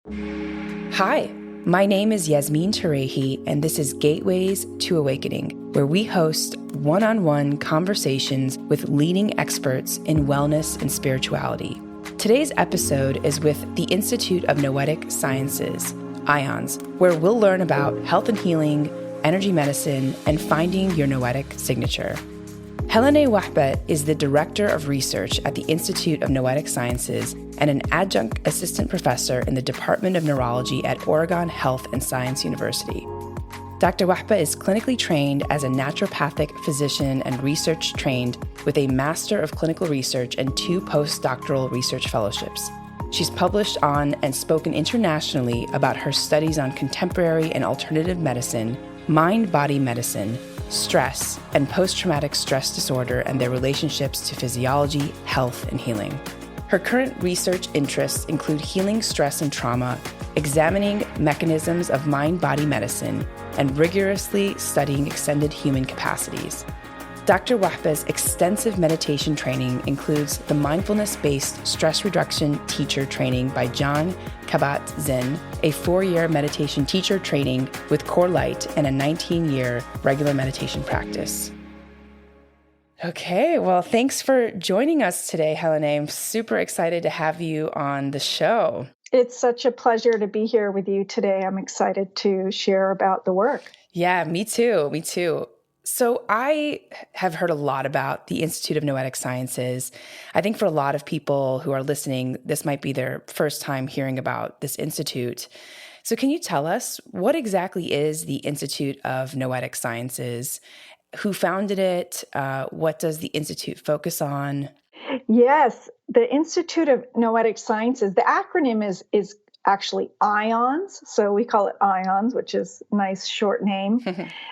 Hi, my name is Yasmin Tarehi, and this is Gateways to Awakening, where we host one-on-one conversations with leading experts in wellness and spirituality. Today's episode is with the Institute of Noetic Sciences, IONS, where we'll learn about health and healing, energy medicine, and finding your noetic signature. Helané Wahbeh is the Director of Research at the Institute of Noetic Sciences and an adjunct assistant professor in the Department of Neurology at Oregon Health and Science University. Dr. Wahbeh is clinically trained as a naturopathic physician and research trained with a Master of Clinical Research and 2 post-doctoral research fellowships. She's published on and spoken internationally about her studies on contemporary and alternative medicine, mind-body medicine, stress, and post-traumatic stress disorder and their relationships to physiology, health, and healing. Her current research interests include healing stress and trauma, examining mechanisms of mind-body medicine, and rigorously studying extended human capacities. Dr. Wahbeh's extensive meditation training includes the mindfulness-based stress reduction teacher training by John Kabat-Zinn, a 4-year meditation teacher training with Core Light, and a 19-year regular meditation practice. Okay, well, thanks for joining us today, Helané. I'm super excited to have you on the show. It's such a pleasure to be here with you today. I'm excited to share about the work. Yeah, me too. So I have heard a lot about the Institute of Noetic Sciences. I think for a lot of people who are listening, this might be their first time hearing about this institute. So can you tell us what exactly is the Institute of Noetic Sciences? Who founded it? What does the institute focus on? Yes, the Institute of Noetic Sciences, the acronym is actually IONS, so we call it IONS, which is a nice short name,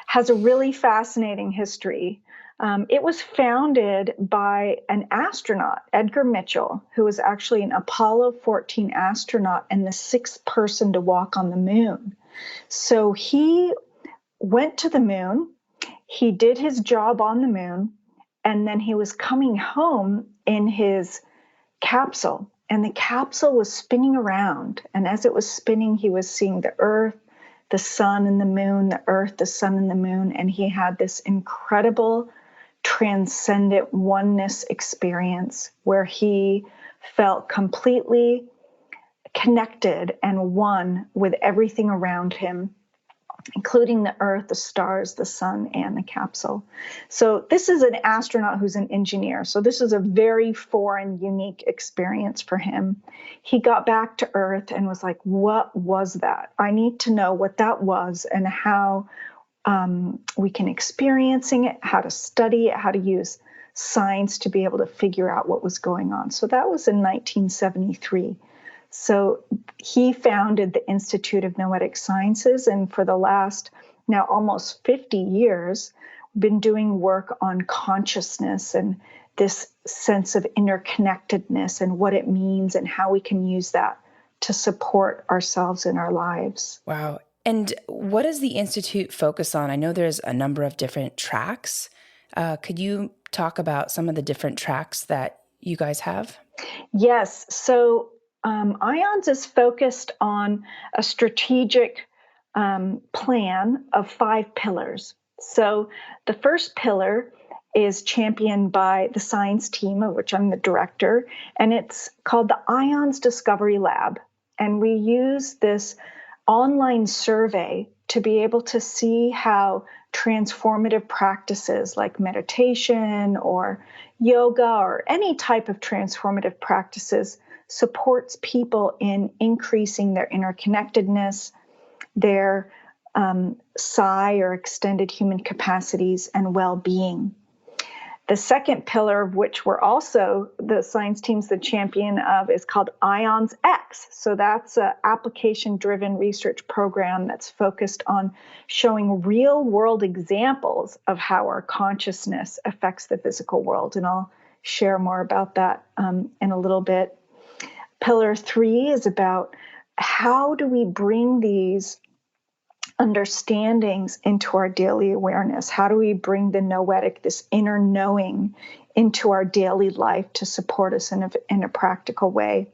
has a really fascinating history. It was founded by an astronaut, Edgar Mitchell, who was actually an Apollo 14 astronaut and the 6th person to walk on the moon. So he went to the moon, he did his job on the moon, and then he was coming home in his capsule. And the capsule was spinning around. And as it was spinning, he was seeing the earth, the sun and the moon, the earth, the sun and the moon. And he had this incredible transcendent oneness experience where he felt completely connected and one with everything around him, including the earth, the stars, the sun, and the capsule. So this is an astronaut who's an engineer. So this is a very foreign, unique experience for him. He got back to earth and was like, what was that? I need to know what that was and how we can experiencing it, how to study it, how to use science to be able to figure out what was going on. So that was in 1973. So he founded the Institute of Noetic Sciences, and for the last now almost 50 years, been doing work on consciousness and this sense of interconnectedness and what it means and how we can use that to support ourselves in our lives. Wow. And what does the Institute focus on? I know there's a number of different tracks. Could you talk about some of the different tracks that you guys have? Yes. So IONS is focused on a strategic plan of 5 pillars. So the first pillar is championed by the science team, of which I'm the director, and it's called the IONS Discovery Lab. And we use this online survey to be able to see how transformative practices like meditation or yoga or any type of transformative practices supports people in increasing their interconnectedness, their psi or extended human capacities, and well-being. The second pillar, of which we're also the science team's the champion of, is called IONS X. So that's an application-driven research program that's focused on showing real-world examples of how our consciousness affects the physical world. And I'll share more about that in a little bit. Pillar 3 is about how do we bring these understandings into our daily awareness? How do we bring the noetic, this inner knowing, into our daily life to support us in a practical way?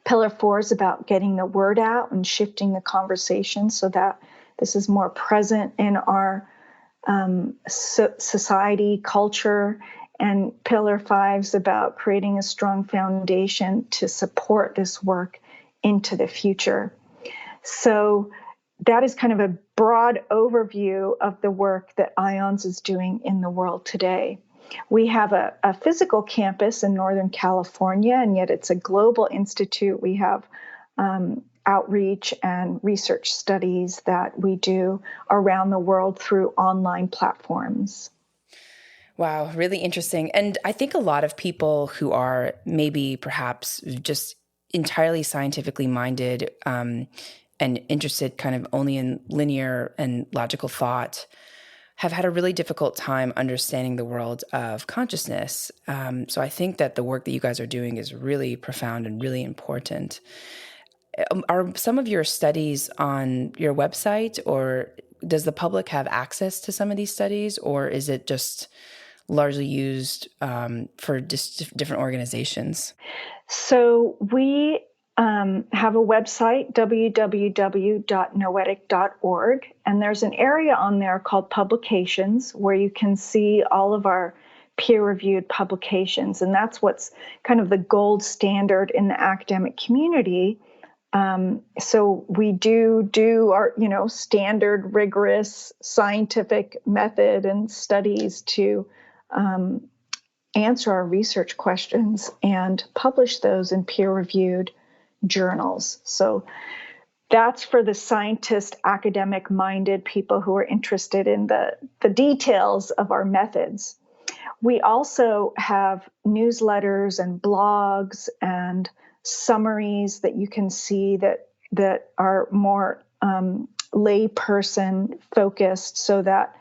Pillar 4 is about getting the word out and shifting the conversation so that this is more present in our society, culture. And Pillar 5 is about creating a strong foundation to support this work into the future. So that is kind of a broad overview of the work that IONS is doing in the world today. We have a physical campus in Northern California, and yet it's a global institute. We have outreach and research studies that we do around the world through online platforms. Wow, really interesting. And I think a lot of people who are maybe perhaps just entirely scientifically minded and interested kind of only in linear and logical thought have had a really difficult time understanding the world of consciousness. So I think that the work that you guys are doing is really profound and really important. Are some of your studies on your website, or does the public have access to some of these studies, or is it just largely used for just different organizations? So we have a website, www.noetic.org, and there's an area on there called Publications where you can see all of our peer-reviewed publications, and that's what's kind of the gold standard in the academic community. So we do our, standard rigorous scientific method and studies to answer our research questions and publish those in peer-reviewed journals. So that's for the scientist, academic-minded people who are interested in the details of our methods. We also have newsletters and blogs and summaries that you can see that are more layperson focused, so that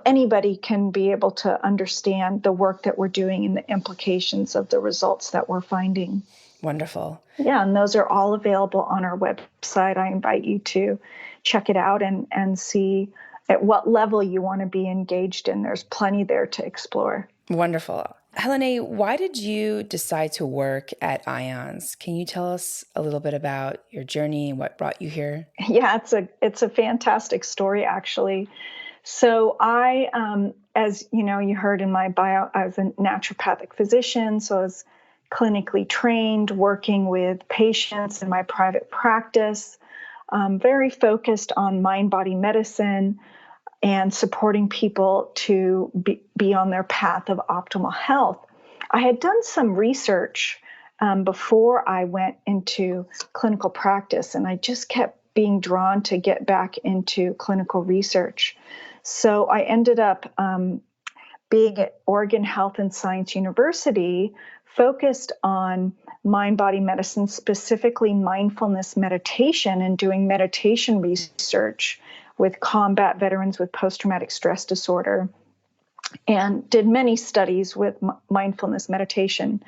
anybody can be able to understand the work that we're doing and the implications of the results that we're finding. Wonderful. Yeah, and those are all available on our website. I invite you to check it out and see at what level you want to be engaged in. There's plenty there to explore. Wonderful. Helané, why did you decide to work at IONS? Can you tell us a little bit about your journey and what brought you here? Yeah, it's a fantastic story, actually. So I, as you heard in my bio, I was a naturopathic physician. So I was clinically trained, working with patients in my private practice, very focused on mind-body medicine and supporting people to be on their path of optimal health. I had done some research before I went into clinical practice, and I just kept being drawn to get back into clinical research. So I ended up being at Oregon Health and Science University, focused on mind-body medicine, specifically mindfulness meditation, and doing meditation research with combat veterans with post-traumatic stress disorder, and did many studies with mindfulness meditation.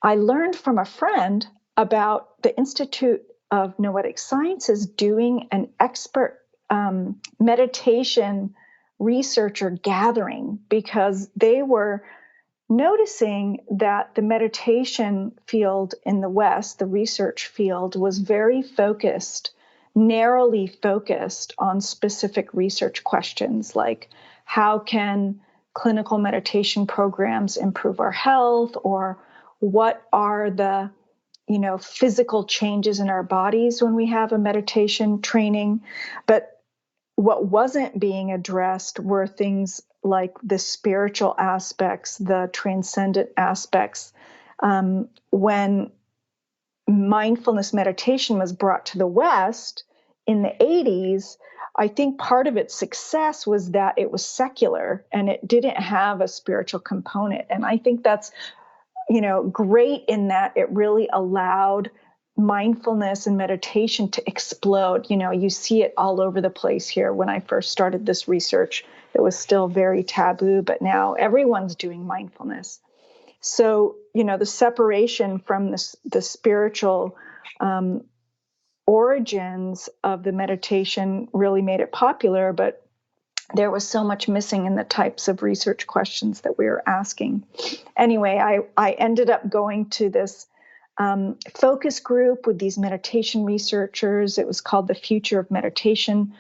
I learned from a friend about the Institute of Noetic Sciences doing an expert meditation researcher gathering, because they were noticing that the meditation field in the West, the research field, was very focused, narrowly focused on specific research questions like how can clinical meditation programs improve our health, or what are the physical changes in our bodies when we have a meditation training. But what wasn't being addressed were things like the spiritual aspects, the transcendent aspects. When mindfulness meditation was brought to the West in the 80s, I think part of its success was that it was secular and it didn't have a spiritual component. And I think that's, great in that it really allowed mindfulness and meditation to explode. You see it all over the place here. When I first started this research, it was still very taboo, but now everyone's doing mindfulness. So, the separation from the spiritual origins of the meditation really made it popular, but there was so much missing in the types of research questions that we were asking. Anyway, I ended up going to this focus group with these meditation researchers. It was called the Future of Meditation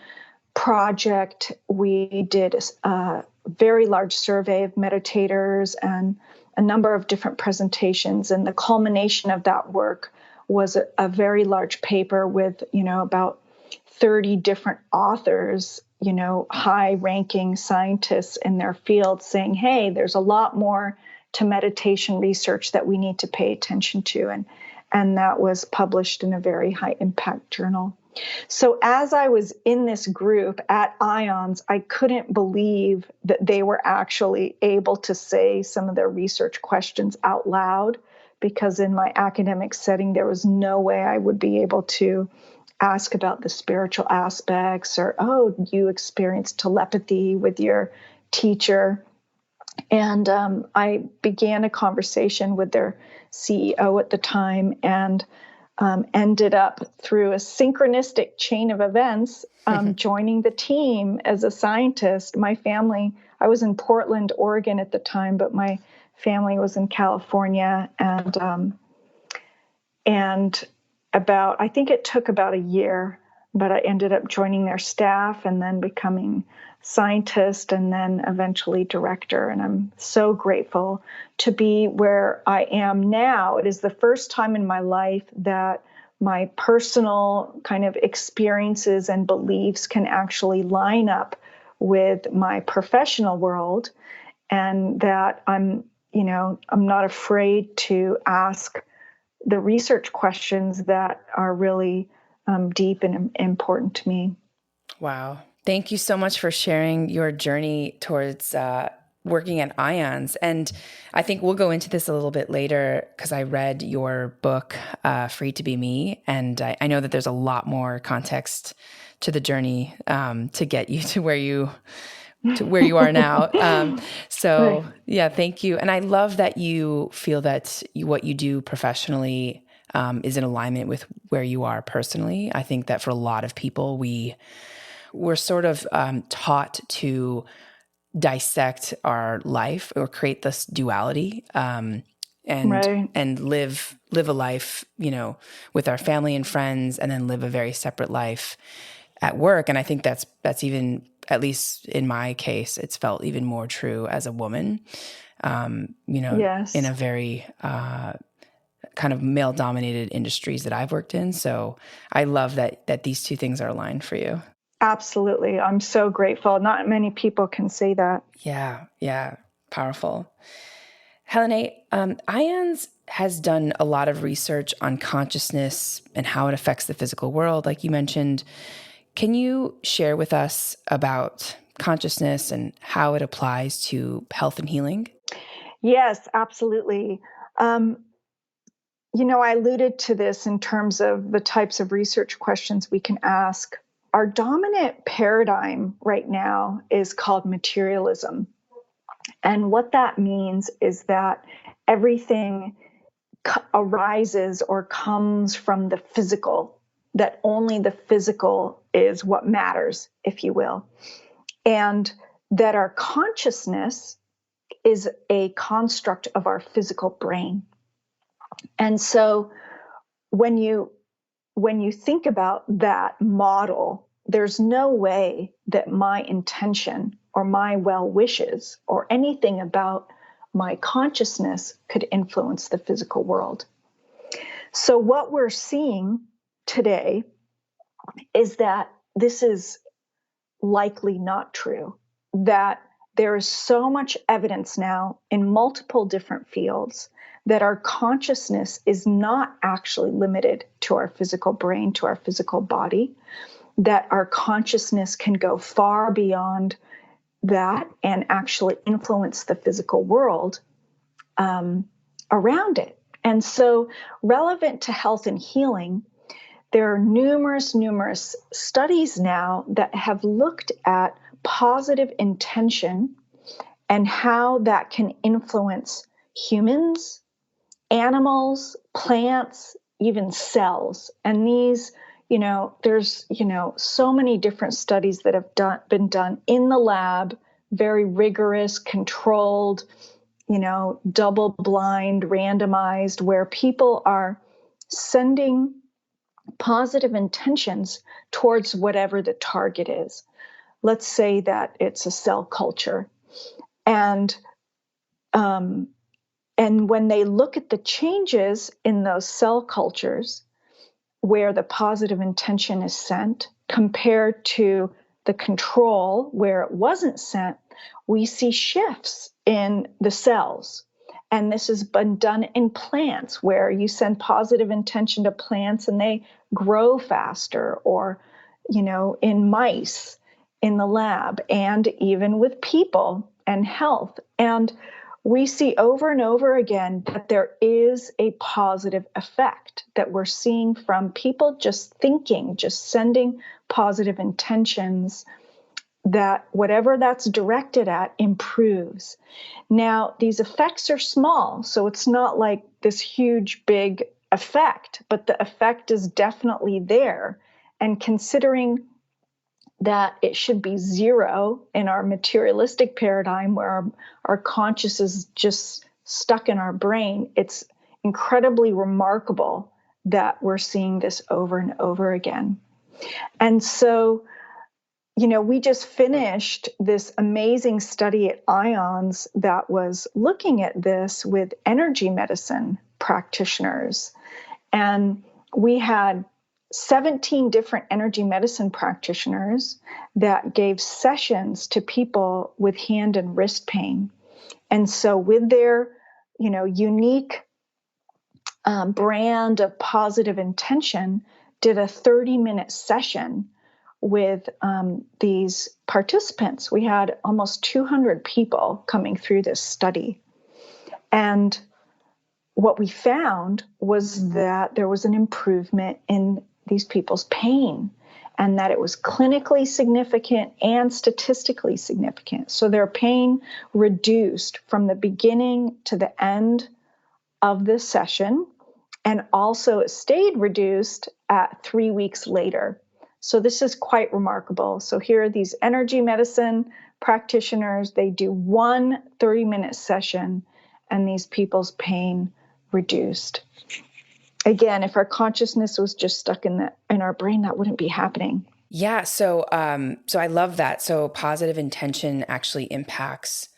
Project. We did a very large survey of meditators and a number of different presentations. And the culmination of that work was a very large paper with, about 30 different authors, high-ranking scientists in their field saying, hey, there's a lot more to meditation research that we need to pay attention to. And that was published in a very high-impact journal. So as I was in this group at IONS, I couldn't believe that they were actually able to say some of their research questions out loud, because in my academic setting, there was no way I would be able to ask about the spiritual aspects or, oh, you experienced telepathy with your teacher. And I began a conversation with their CEO at the time and ended up through a synchronistic chain of events, joining the team as a scientist. My family, I was in Portland, Oregon at the time, but my family was in California. And I think it took about a year, but I ended up joining their staff and then becoming scientist and then eventually director. And I'm so grateful to be where I am now. It is the first time in my life that my personal kind of experiences and beliefs can actually line up with my professional world, and that I'm not afraid to ask the research questions that are really deep and important to me. Wow. Thank you so much for sharing your journey towards working at IONS. And I think we'll go into this a little bit later because I read your book, Free to Be Me. And I know that there's a lot more context to the journey to get you to where you are now. So right. Yeah, thank you. And I love that you feel that what you do professionally is in alignment with where you are personally. I think that for a lot of people, we're sort of taught to dissect our life or create this duality and live a life, with our family and friends, and then live a very separate life at work. And I think that's even, at least in my case, it's felt even more true as a woman, yes. in a very kind of male-dominated industries that I've worked in. So I love that these two things are aligned for you. Absolutely. I'm so grateful. Not many people can say that. Yeah. Powerful. Helané, IONS has done a lot of research on consciousness and how it affects the physical world, like you mentioned. Can you share with us about consciousness and how it applies to health and healing? Yes, absolutely. I alluded to this in terms of the types of research questions we can ask. Our dominant paradigm right now is called materialism. And what that means is that everything arises or comes from the physical, that only the physical is what matters, if you will. And that our consciousness is a construct of our physical brain. And so when you think about that model, there's no way that my intention or my well wishes or anything about my consciousness could influence the physical world. So what we're seeing today is that this is likely not true, that there is so much evidence now in multiple different fields that our consciousness is not actually limited to our physical brain, to our physical body, that our consciousness can go far beyond that and actually influence the physical world around it. And so, relevant to health and healing, there are numerous studies now that have looked at positive intention and how that can influence humans, animals, plants, even cells. And these, there's, so many different studies that have been done in the lab, very rigorous, controlled, double-blind, randomized, where people are sending positive intentions towards whatever the target is. Let's say that it's a cell culture. And when they look at the changes in those cell cultures where the positive intention is sent compared to the control where it wasn't sent, we see shifts in the cells. And this has been done in plants where you send positive intention to plants and they grow faster, or, in mice in the lab, and even with people and health. And we see over and over again that there is a positive effect that we're seeing from people just thinking, just sending positive intentions, that whatever that's directed at improves. Now, these effects are small, so it's not like this huge, big effect, but the effect is definitely there. And considering that it should be zero in our materialistic paradigm where our conscious is just stuck in our brain, it's incredibly remarkable that we're seeing this over and over again. And so, we just finished this amazing study at IONS that was looking at this with energy medicine practitioners. And we had 17 different energy medicine practitioners that gave sessions to people with hand and wrist pain. And so with their, unique brand of positive intention, did a 30-minute session with these participants. We had almost 200 people coming through this study. And what we found was that there was an improvement in these people's pain, and that it was clinically significant and statistically significant. So their pain reduced from the beginning to the end of this session, and also it stayed reduced at 3 weeks later. So this is quite remarkable. So here are these energy medicine practitioners. They do one 30-minute session, and these people's pain reduced. Again, if our consciousness was just stuck in our brain, that wouldn't be happening. Yeah. So I love that. So positive intention actually impacts,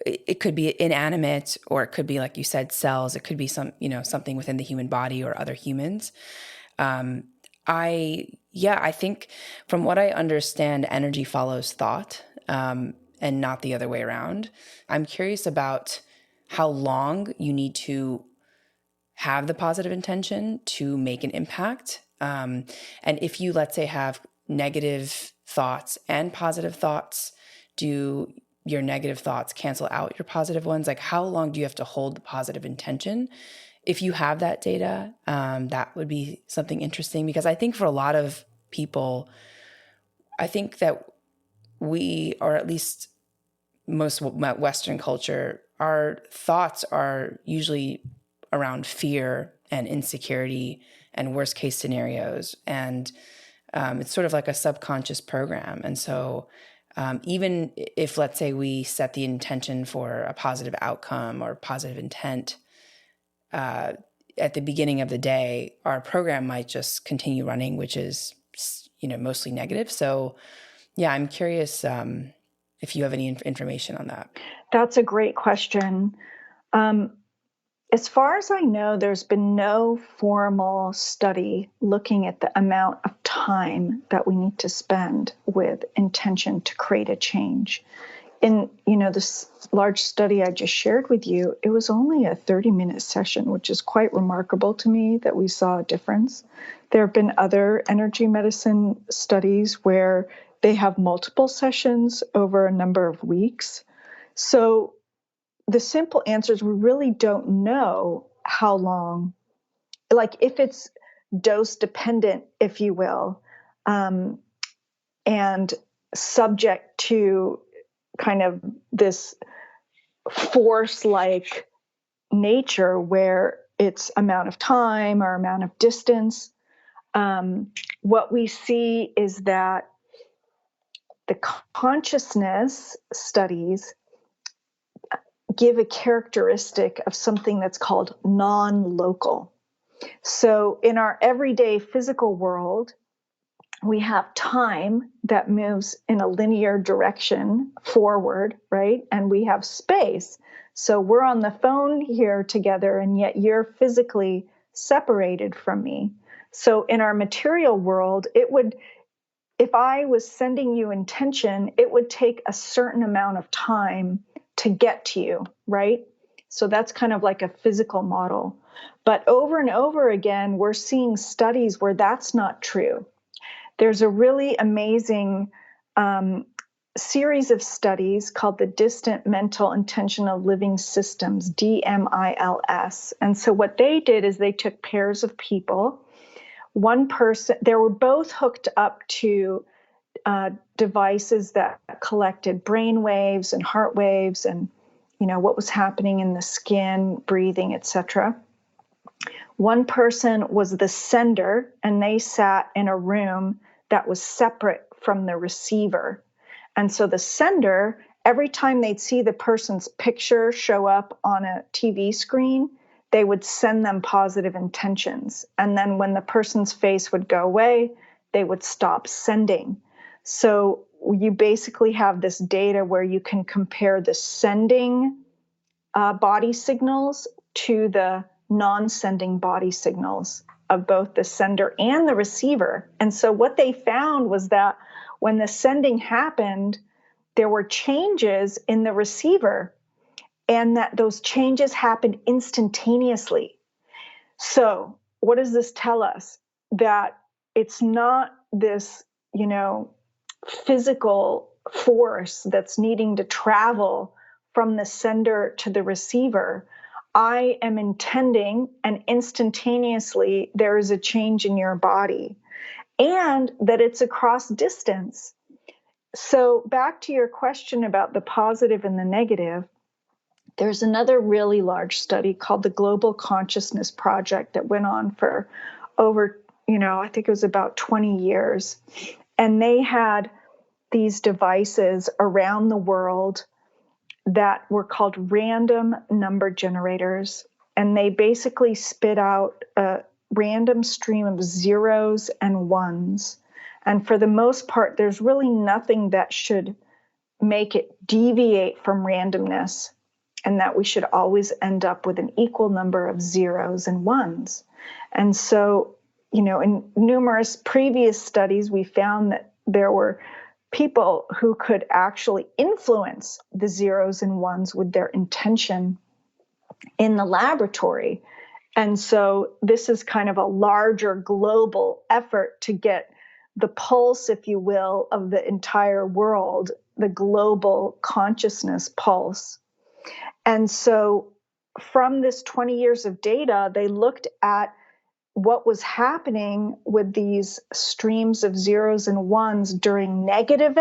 it could be inanimate, or it could be, like you said, cells. It could be something within the human body or other humans. I think from what I understand, energy follows thought, and not the other way around. I'm curious about how long you need to have the positive intention to make an impact. And if you, let's say, have negative thoughts and positive thoughts, do your negative thoughts cancel out your positive ones? Like, how long do you have to hold the positive intention? If you have that data, that would be something interesting, because I think for a lot of people, I think that we, or at least most Western culture, our thoughts are usually around fear and insecurity and worst case scenarios. And it's sort of like a subconscious program. And so even if, let's say, we set the intention for a positive outcome or positive intent, at the beginning of the day, our program might just continue running, which is, mostly negative. So yeah, I'm curious if you have any information on that. That's a great question. As far as I know, there's been no formal study looking at the amount of time that we need to spend with intention to create a change. In, this large study I just shared with you, it was only a 30-minute session, which is quite remarkable to me that we saw a difference. There have been other energy medicine studies where they have multiple sessions over a number of weeks. So the simple answer is we really don't know how long, like if it's dose dependent, if you will, and subject to kind of this force-like nature where it's amount of time or amount of distance. What we see is that the consciousness studies give a characteristic of something that's called non-local. So in our everyday physical world, we have time that moves in a linear direction forward, right? And we have space. So we're on the phone here together, and yet you're physically separated from me. So in our material world, if I was sending you intention, it would take a certain amount of time to get to you, right? So that's kind of like a physical model. But over and over again, we're seeing studies where that's not true. There's a really amazing series of studies called the Distant Mental Intentional Living Systems, DMILS. And so what they did is they took pairs of people. One person, they were both hooked up to devices that collected brain waves and heart waves and, what was happening in the skin, breathing, etc. One person was the sender, and they sat in a room that was separate from the receiver. And so the sender, every time they'd see the person's picture show up on a TV screen, they would send them positive intentions. And then when the person's face would go away, they would stop sending. So you basically have this data where you can compare the sending body signals to the non-sending body signals of both the sender and the receiver. And so what they found was that when the sending happened, there were changes in the receiver, and that those changes happened instantaneously. So what does this tell us? That it's not this, physical force that's needing to travel from the sender to the receiver. I am intending, and instantaneously there is a change in your body, and that it's across distance. So back to your question about the positive and the negative, there's another really large study called the Global Consciousness Project that went on for over, I think it was about 20 years. And they had these devices around the world that were called random number generators. And they basically spit out a random stream of zeros and ones. And for the most part, there's really nothing that should make it deviate from randomness, and that we should always end up with an equal number of zeros and ones. And so, in numerous previous studies, we found that there were people who could actually influence the zeros and ones with their intention in the laboratory. And so this is kind of a larger global effort to get the pulse, if you will, of the entire world, the global consciousness pulse. And so from this 20 years of data, they looked at what was happening with these streams of zeros and ones during negative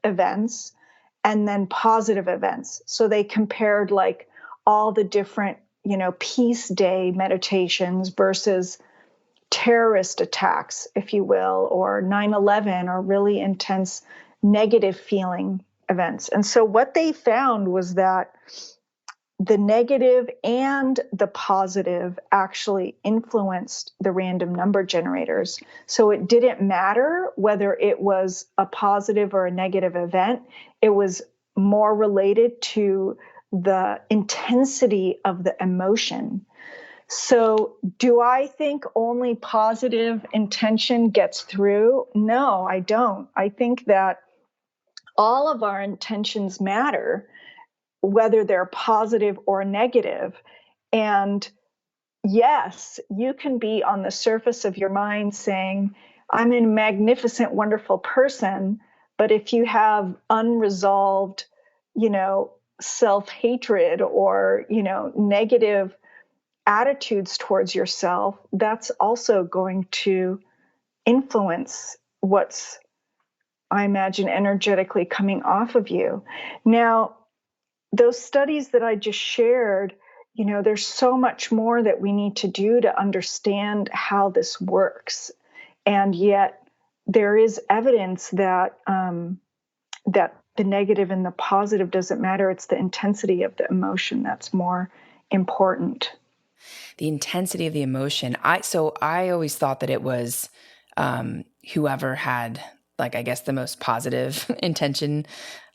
events and then positive events. So they compared like all the different, peace day meditations versus terrorist attacks, if you will, or 9/11, or really intense negative feeling events. And so what they found was that the negative and the positive actually influenced the random number generators. So it didn't matter whether it was a positive or a negative event. It was more related to the intensity of the emotion. So do I think only positive intention gets through? No, I don't. I think that all of our intentions matter, whether they're positive or negative. And yes, you can be on the surface of your mind saying, I'm a magnificent, wonderful person. But if you have unresolved, self-hatred or, negative attitudes towards yourself, that's also going to influence what's, I imagine, energetically coming off of you. Now, those studies that I just shared, there's so much more that we need to do to understand how this works. And yet there is evidence that that the negative and the positive doesn't matter. It's the intensity of the emotion that's more important. The intensity of the emotion. I always thought that it was whoever had, like, I guess the most positive intention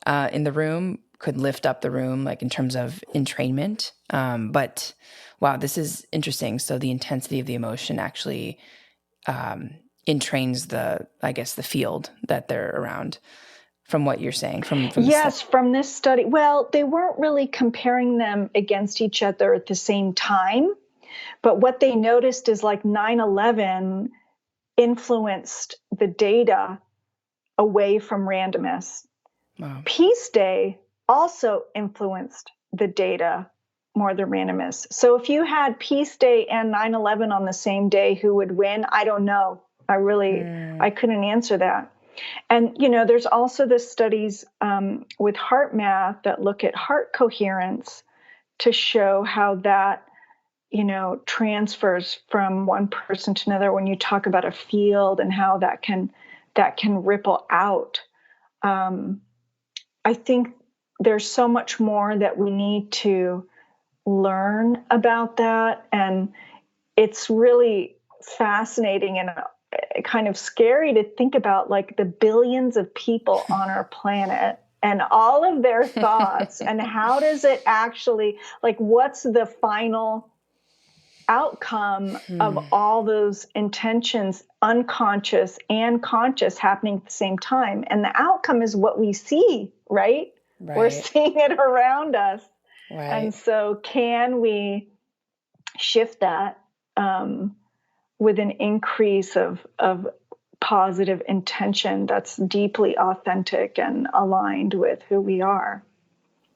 in the room could lift up the room, like in terms of entrainment. But wow, this is interesting. So the intensity of the emotion actually entrains the field that they're around, from what you're saying. From Yes, from this study. Well, they weren't really comparing them against each other at the same time, but what they noticed is like 9/11 influenced the data away from randomness. Wow. Peace Day also influenced the data more than randomness. So if you had Peace Day and 9/11 on the same day, who would win? I don't know. I couldn't answer that. And, there's also the studies with heart math that look at heart coherence to show how that, transfers from one person to another when you talk about a field and how that can ripple out. I think there's so much more that we need to learn about that. And it's really fascinating and kind of scary to think about, like, the billions of people on our planet and all of their thoughts and how does it actually, like, what's the final outcome of all those intentions, unconscious and conscious, happening at the same time. And the outcome is what we see, right? We're seeing it around us. Right. And so can we shift that with an increase of positive intention that's deeply authentic and aligned with who we are?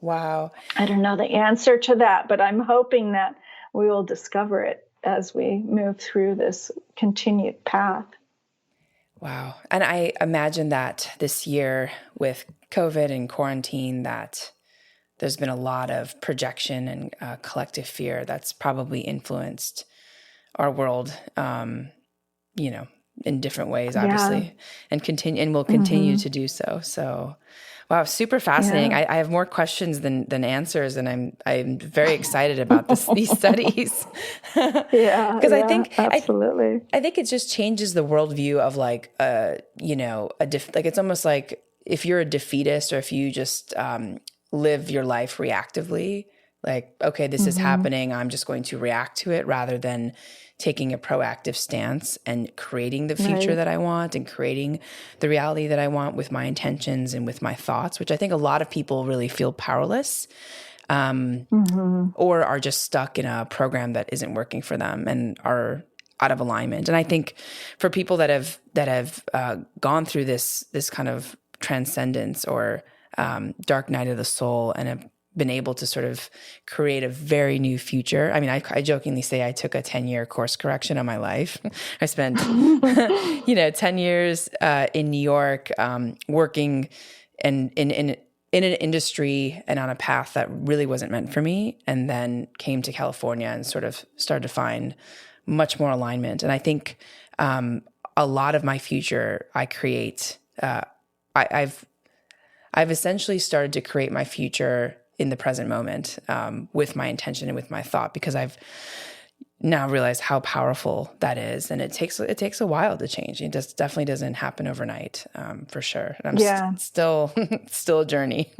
Wow. I don't know the answer to that, but I'm hoping that we will discover it as we move through this continued path. Wow. And I imagine that this year with COVID and quarantine, that there's been a lot of projection and collective fear that's probably influenced our world, in different ways, obviously, and will continue to do so. So, wow, super fascinating. I have more questions than answers, and I'm very excited about these studies. Because I think absolutely. I think it just changes the worldview of, like, like, it's almost like if you're a defeatist, or if you just live your life reactively, like, okay, this is happening, I'm just going to react to it, rather than taking a proactive stance and creating the future that I want and creating the reality that I want with my intentions and with my thoughts, which I think a lot of people really feel powerless, or are just stuck in a program that isn't working for them and are out of alignment. And I think for people that have gone through this kind of transcendence or dark night of the soul and have been able to sort of create a very new future. I mean, I jokingly say I took a 10-year course correction on my life. I spent, 10 years in New York, working in an industry and on a path that really wasn't meant for me, and then came to California and sort of started to find much more alignment. And I think a lot of my future I create, I've essentially started to create my future in the present moment, with my intention and with my thought, because I've now realized how powerful that is. And it takes a while to change. It just definitely doesn't happen overnight, for sure. And I'm still a journey.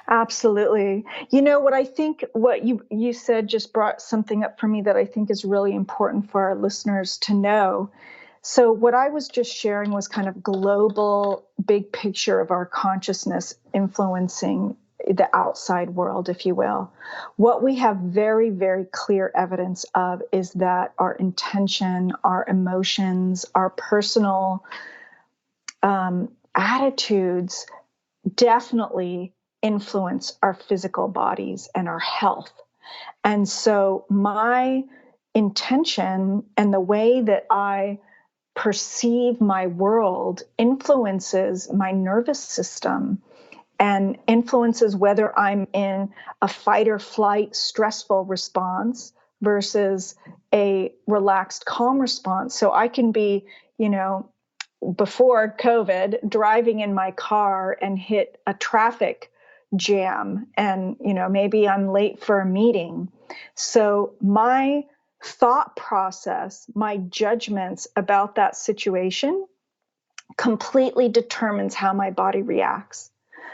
Absolutely. What you said just brought something up for me that I think is really important for our listeners to know. So what I was just sharing was kind of global, big picture of our consciousness influencing the outside world, if you will. What we have very, very clear evidence of is that our intention, our emotions, our personal attitudes definitely influence our physical bodies and our health. And so my intention and the way that I perceive my world influences my nervous system and influences whether I'm in a fight or flight stressful response versus a relaxed, calm response. So I can be, before COVID, driving in my car and hit a traffic, jam and, maybe I'm late for a meeting. So my thought process, my judgments about that situation completely determines how my body reacts.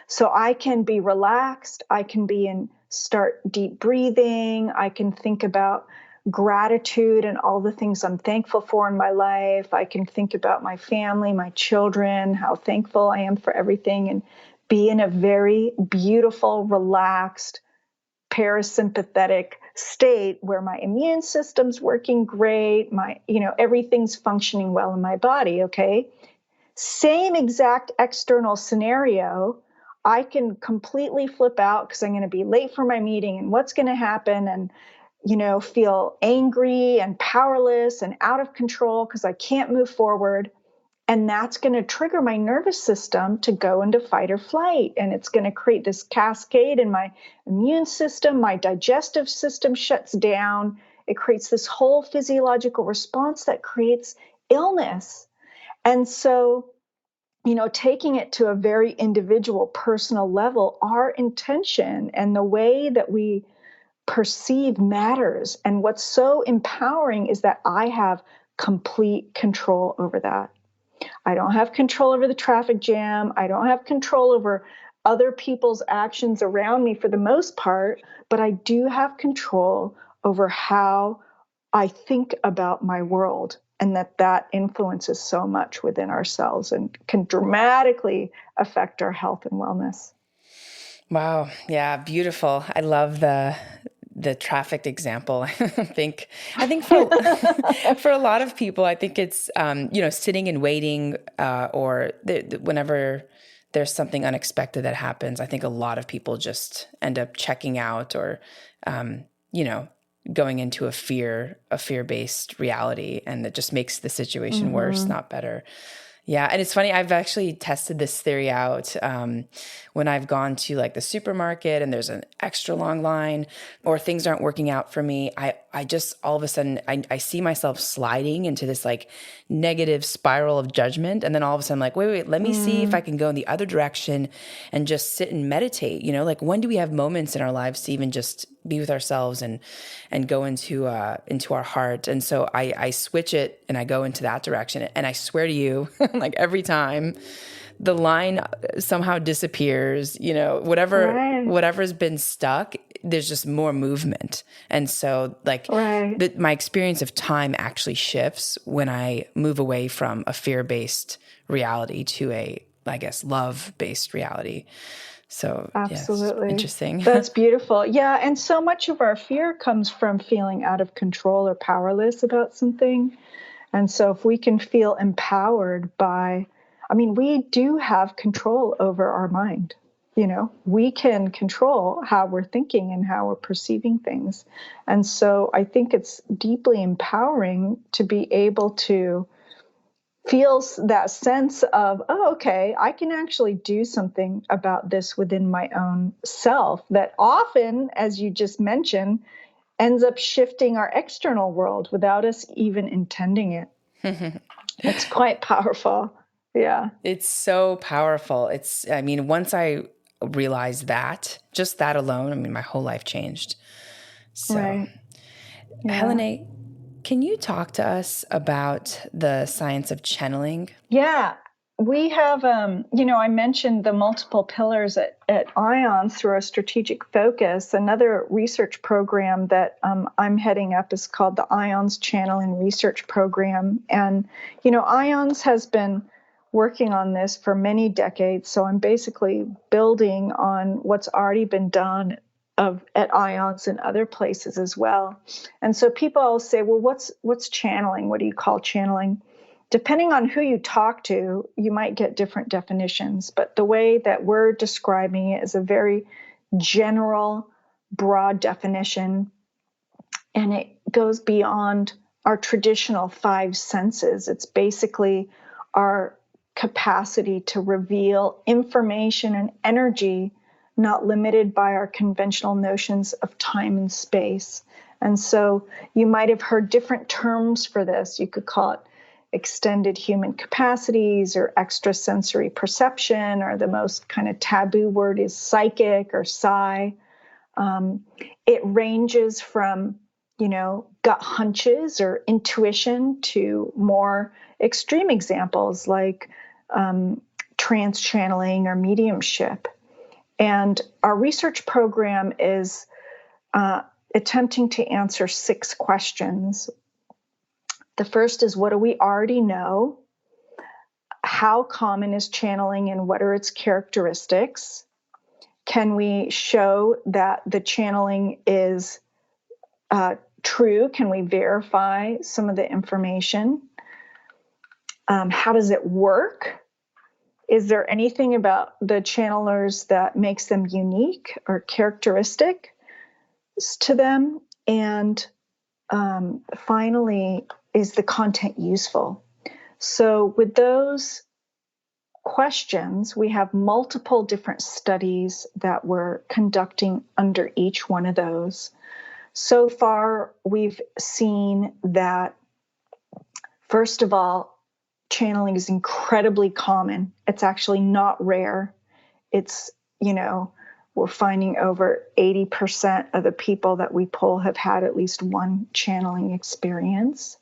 So I can be relaxed, I can start deep breathing, I can think about gratitude and all the things I'm thankful for in my life. I can think about my family, my children, how thankful I am for everything, and be in a very beautiful, relaxed, parasympathetic state where my immune system's working great, everything's functioning well in my body, okay? Same exact external scenario, I can completely flip out because I'm going to be late for my meeting and what's going to happen, and feel angry and powerless and out of control because I can't move forward. And that's going to trigger my nervous system to go into fight or flight. And it's going to create this cascade in my immune system. My digestive system shuts down. It creates this whole physiological response that creates illness. And so, taking it to a very individual, personal level, our intention and the way that we perceive matters. And what's so empowering is that I have complete control over that. I don't have control over the traffic jam. I don't have control over other people's actions around me for the most part, but I do have control over how I think about my world, and that influences so much within ourselves and can dramatically affect our health and wellness. Wow. Yeah. Beautiful. I love the traffic example. I think for for a lot of people, I think it's sitting and waiting, or whenever there's something unexpected that happens, I think a lot of people just end up checking out, or going into a fear-based reality, and it just makes the situation worse, not better. Yeah. And it's funny, I've actually tested this theory out when I've gone to like the supermarket and there's an extra long line, or things aren't working out for me. I just, all of a sudden, I see myself sliding into this like negative spiral of judgment. And then all of a sudden I'm like, wait, let me see if I can go in the other direction and just sit and meditate. Like, when do we have moments in our lives to even just be with ourselves and go into our heart? And so I switch it and I go into that direction. And I swear to you, like every time the line somehow disappears, whatever's been stuck, there's just more movement. And so like my experience of time actually shifts when I move away from a fear-based reality to a, I guess, love-based reality. So absolutely. Yes, interesting. That's beautiful. Yeah. And so much of our fear comes from feeling out of control or powerless about something. And so if we can feel empowered we do have control over our mind. We can control how we're thinking and how we're perceiving things. And so I think it's deeply empowering to be able to feel that sense of, oh, okay, I can actually do something about this within my own self, that often, as you just mentioned, ends up shifting our external world without us even intending it. It's quite powerful. Yeah. It's so powerful. Once I realized that, just that alone, my whole life changed. So, right. Yeah. Helané, can you talk to us about the science of channeling? Yeah. We have, I mentioned the multiple pillars at IONS through our strategic focus. Another research program that I'm heading up is called the IONS Channeling Research Program. And, IONS has been working on this for many decades. So I'm basically building on what's already been done at IONS and other places as well. And so people always say, well, what's channeling? What do you call channeling? Depending on who you talk to, you might get different definitions. But the way that we're describing it is a very general, broad definition. And it goes beyond our traditional 5 senses. It's basically our capacity to reveal information and energy not limited by our conventional notions of time and space. And so you might have heard different terms for this. You could call it extended human capacities or extrasensory perception, or the most kind of taboo word is psychic or psi. It ranges from, gut hunches or intuition to more extreme examples like trance channeling or mediumship. And our research program is attempting to answer 6 questions. The first is, what do we already know? How common is channeling and what are its characteristics? Can we show that the channeling is true? Can we verify some of the information? How does it work? Is there anything about the channelers that makes them unique or characteristic to them? And finally, is the content useful? So with those questions, we have multiple different studies that we're conducting under each one of those. So far, we've seen that, first of all, channeling is incredibly common. It's actually not rare. It's, we're finding over 80% of the people that we poll have had at least one channeling experience.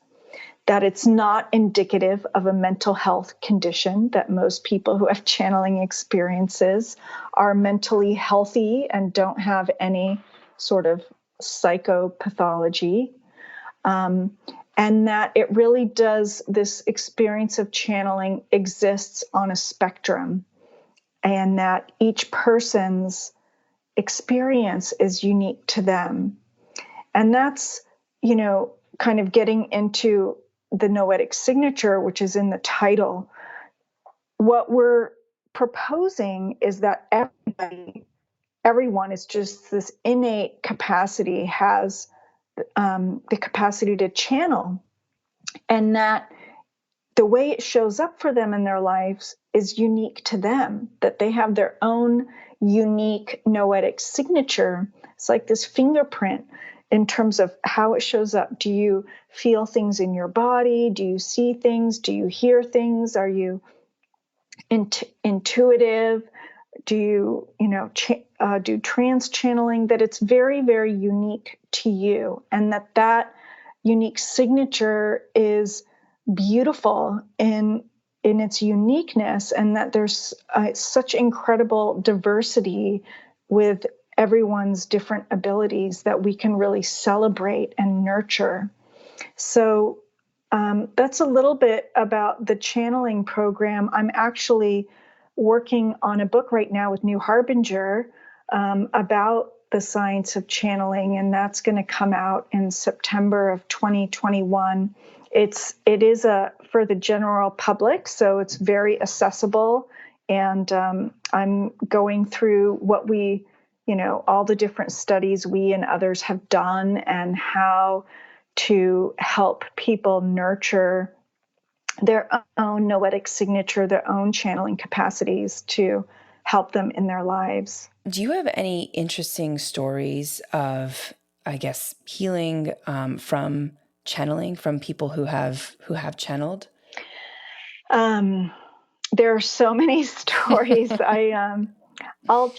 That it's not indicative of a mental health condition, that most people who have channeling experiences are mentally healthy and don't have any sort of psychopathology. And that it really does, this experience of channeling exists on a spectrum, and that each person's experience is unique to them. And that's, kind of getting into the noetic signature, which is in the title. What we're proposing is that everyone is just this innate capacity, has the capacity to channel, and that the way it shows up for them in their lives is unique to them, that they have their own unique noetic signature. It's like this fingerprint in terms of how it shows up. Do you feel things in your body? Do you see things? Do you hear things? Are you intuitive? Do you, do trance channeling? That it's very, very unique to you, and that unique signature is beautiful in its uniqueness, and that there's such incredible diversity with everyone's different abilities that we can really celebrate and nurture. So that's a little bit about the channeling program. I'm actually working on a book right now with New Harbinger about the science of channeling, and that's going to come out in September of 2021. It is for the general public, so it's very accessible, and I'm going through what we, all the different studies we and others have done, and how to help people nurture their own noetic signature, their own channeling capacities to help them in their lives. Do you have any interesting stories of, I guess, healing from channeling, from people who have channeled? There are so many stories. I'll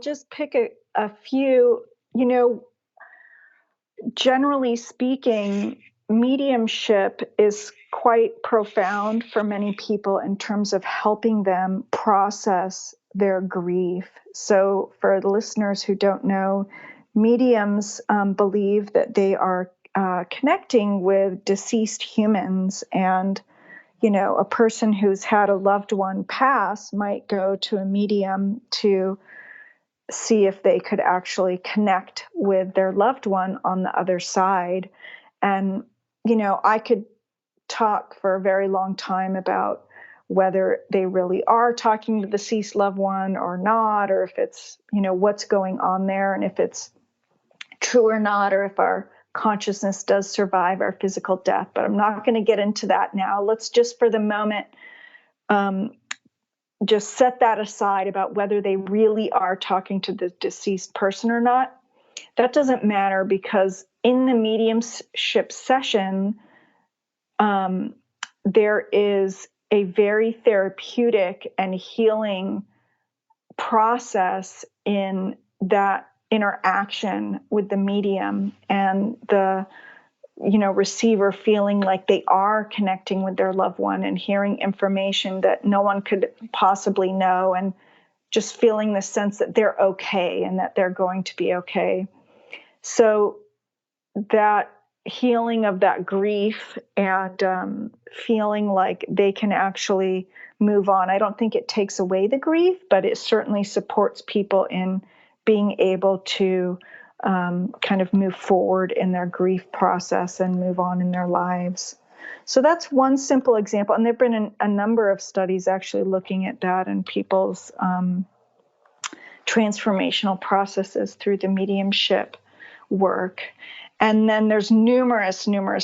just pick a few. Generally speaking, mediumship is quite profound for many people in terms of helping them process their grief. So for the listeners who don't know, mediums believe that they are connecting with deceased humans, and a person who's had a loved one pass might go to a medium to see if they could actually connect with their loved one on the other side. And, I could talk for a very long time about whether they really are talking to the deceased loved one or not, or if it's, what's going on there, and if it's true or not, or if our consciousness does survive our physical death. But I'm not going to get into that now. Let's just, for the moment, just set that aside about whether they really are talking to the deceased person or not. That doesn't matter, because in the mediumship session, there is a very therapeutic and healing process in that interaction with the medium and the receiver feeling like they are connecting with their loved one and hearing information that no one could possibly know, and just feeling the sense that they're okay and that they're going to be okay. So that healing of that grief and feeling like they can actually move on. I don't think it takes away the grief, but it certainly supports people in being able to kind of move forward in their grief process and move on in their lives. So that's one simple example. And there have been a number of studies actually looking at that and people's transformational processes through the mediumship work. And then there's numerous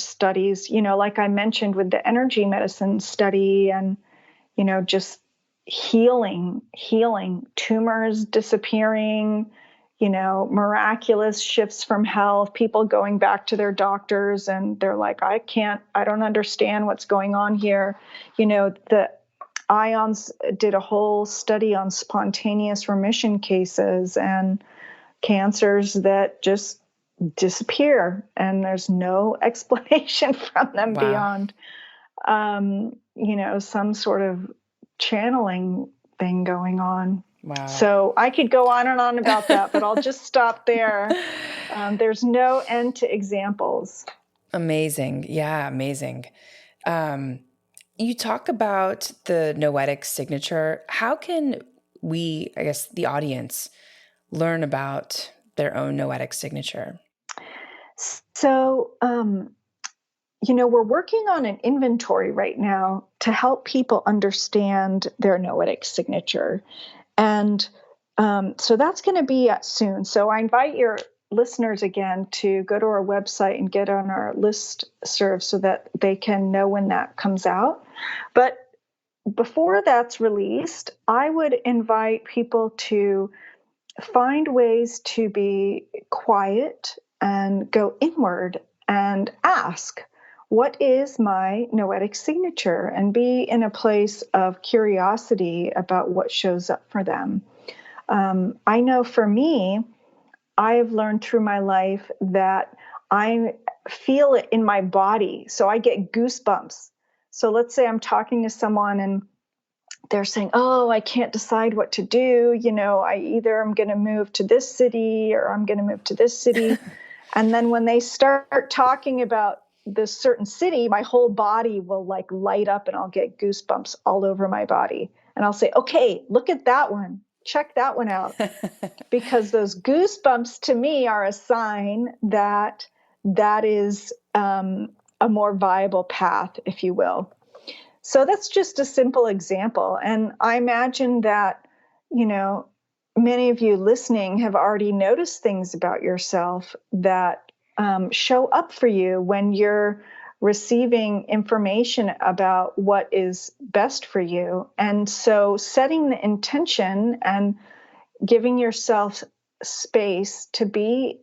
studies, like I mentioned with the energy medicine study and, just healing, tumors disappearing, miraculous shifts from health, people going back to their doctors and they're like, I don't understand what's going on here. The IONS did a whole study on spontaneous remission cases and cancers that just disappear and there's no explanation from them beyond some sort of channeling thing going on. Wow. So I could go on and on about that, but I'll just stop there. There's no end to examples. Amazing. Yeah, amazing. You talk about the noetic signature. How can we, I guess, the audience, learn about their own noetic signature? So, we're working on an inventory right now to help people understand their noetic signature. And so that's going to be soon. So I invite your listeners again to go to our website and get on our listserv so that they can know when that comes out. But before that's released, I would invite people to find ways to be quiet and go inward and ask, what is my noetic signature? And be in a place of curiosity about what shows up for them. I know for me, I have learned through my life that I feel it in my body. So I get goosebumps. So let's say I'm talking to someone and they're saying, oh, I can't decide what to do. I either am going to move to this city or I'm going to move to this city. And then when they start talking about this certain city, my whole body will like light up and I'll get goosebumps all over my body. And I'll say, okay, look at that one. Check that one out. Because those goosebumps to me are a sign that that is a more viable path, if you will. So that's just a simple example. And I imagine that, many of you listening have already noticed things about yourself that show up for you when you're receiving information about what is best for you. And so setting the intention and giving yourself space to be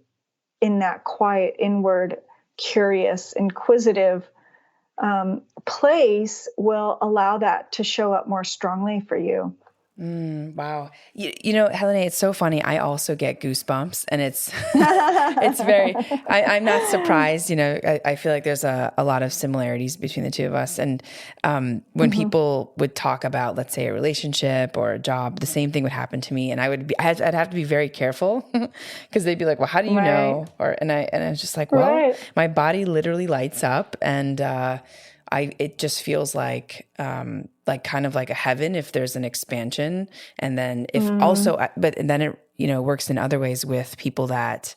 in that quiet, inward, curious, inquisitive place will allow that to show up more strongly for you. Wow. Helané, it's so funny. I also get goosebumps and it's very, I'm not surprised. I feel like there's a lot of similarities between the two of us. And when people would talk about, let's say, a relationship or a job, the same thing would happen to me. And I'd have to be very careful because they'd be like, well, how do you know? And I was just like, well, my body literally lights up and it just feels like kind of like a heaven if there's an expansion. And then then it, works in other ways with people that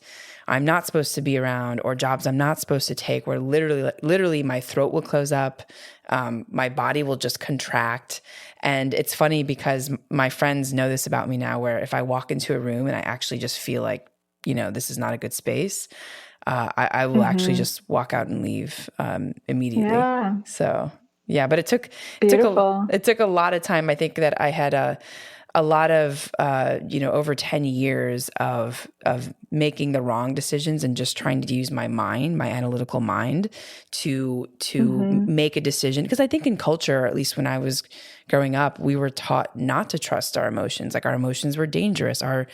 I'm not supposed to be around or jobs I'm not supposed to take, where literally my throat will close up. My body will just contract. And it's funny because my friends know this about me now, where if I walk into a room and I actually just feel like, this is not a good space, I will actually just walk out and leave immediately. Yeah. So yeah, but it took a lot of time. I think that I had a lot of, over 10 years of making the wrong decisions and just trying to use my mind, my analytical mind to make a decision. Because I think in culture, at least when I was growing up, we were taught not to trust our emotions. Like our emotions were dangerous. Our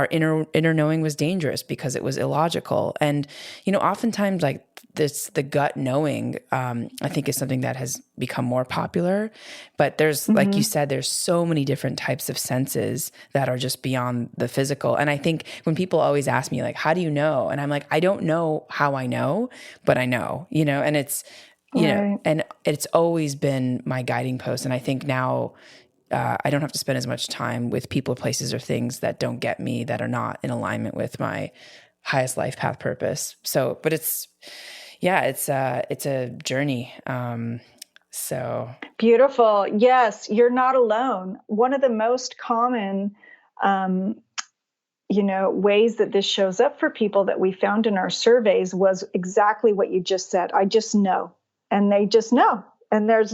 inner knowing was dangerous because it was illogical. And, oftentimes like the gut knowing, I think is something that has become more popular, but there's, like you said, there's so many different types of senses that are just beyond the physical. And I think when people always ask me like, how do you know? And I'm like, I don't know how I know, but I know, and it's, and it's always been my guiding post. And I think now, I don't have to spend as much time with people, places, or things that don't get me, that are not in alignment with my highest life path purpose. So, but it's a journey. So beautiful. Yes, you're not alone. One of the most common, ways that this shows up for people that we found in our surveys was exactly what you just said. I just know, and they just know. And there's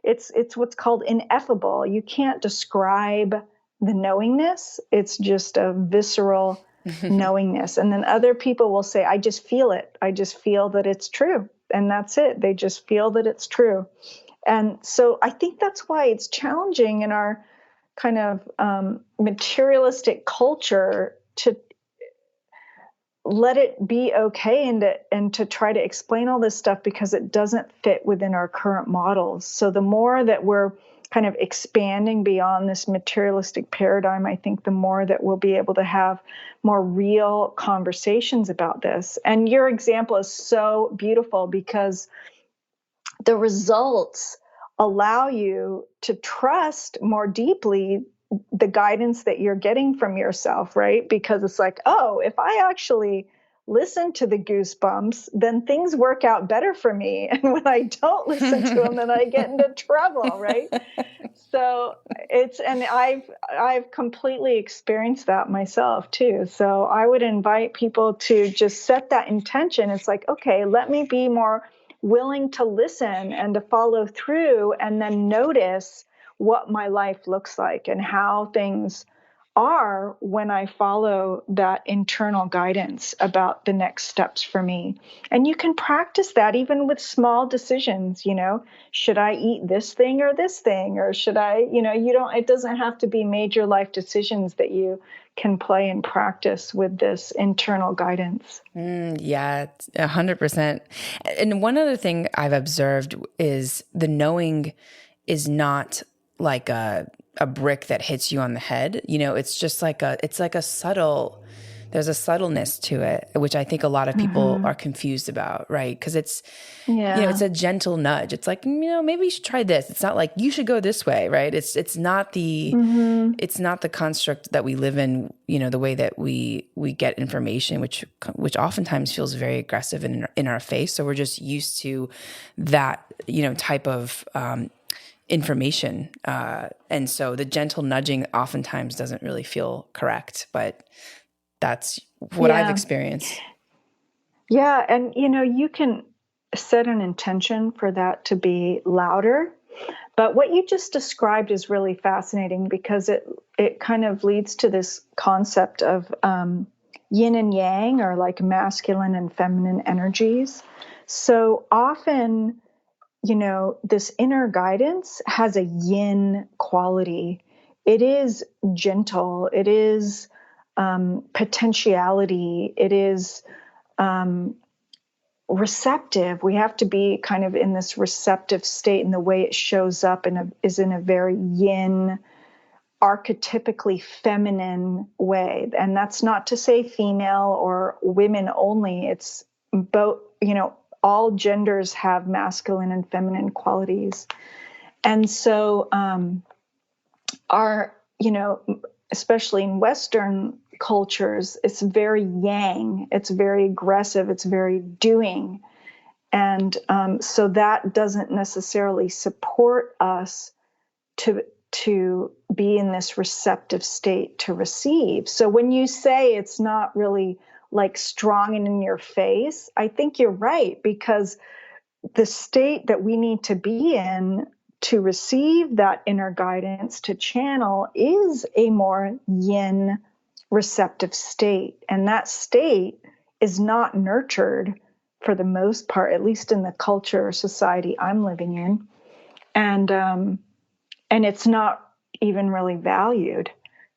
it's what's called ineffable. You can't describe the knowingness. It's just a visceral knowingness. And then other people will say, I just feel it. I just feel that it's true. And that's it. They just feel that it's true. And so I think that's why it's challenging in our kind of materialistic culture to let it be okay and to try to explain all this stuff, because it doesn't fit within our current models. So the more that we're kind of expanding beyond this materialistic paradigm, I think the more that we'll be able to have more real conversations about this. And your example is so beautiful because the results allow you to trust more deeply the guidance that you're getting from yourself, right? Because it's like, oh, if I actually listen to the goosebumps, then things work out better for me. And when I don't listen to them, then I get into trouble, right? So and I've completely experienced that myself too. So I would invite people to just set that intention. It's like, okay, let me be more willing to listen and to follow through, and then notice what my life looks like and how things are when I follow that internal guidance about the next steps for me. And you can practice that even with small decisions, should I eat this thing or this thing, or should I, it doesn't have to be major life decisions that you can play and practice with this internal guidance. Yeah, 100%. And one other thing I've observed is the knowing is not like a brick that hits you on the head. It's just like there's a subtleness to it, which I think a lot of people are confused about, right? Because it's, it's a gentle nudge. It's like, maybe you should try this. It's not like you should go this way, right? It's not the construct that we live in, the way that we get information, which oftentimes feels very aggressive in our face. So we're just used to that, type of information. And so the gentle nudging oftentimes doesn't really feel correct, but that's what I've experienced. Yeah. And, you can set an intention for that to be louder. But what you just described is really fascinating, because it kind of leads to this concept of yin and yang, or like masculine and feminine energies. So often, this inner guidance has a yin quality. It is gentle. It is potentiality. It is receptive. We have to be kind of in this receptive state, and the way it shows up is in a very yin, archetypically feminine way. And that's not to say female or women only. It's both, all genders have masculine and feminine qualities. And so especially in Western cultures, it's very yang, it's very aggressive, it's very doing. And so that doesn't necessarily support us to be in this receptive state to receive. So when you say it's not really like strong and in your face, I think you're right, because the state that we need to be in to receive that inner guidance, to channel, is a more yin receptive state. And that state is not nurtured for the most part, at least in the culture or society I'm living in. And it's not even really valued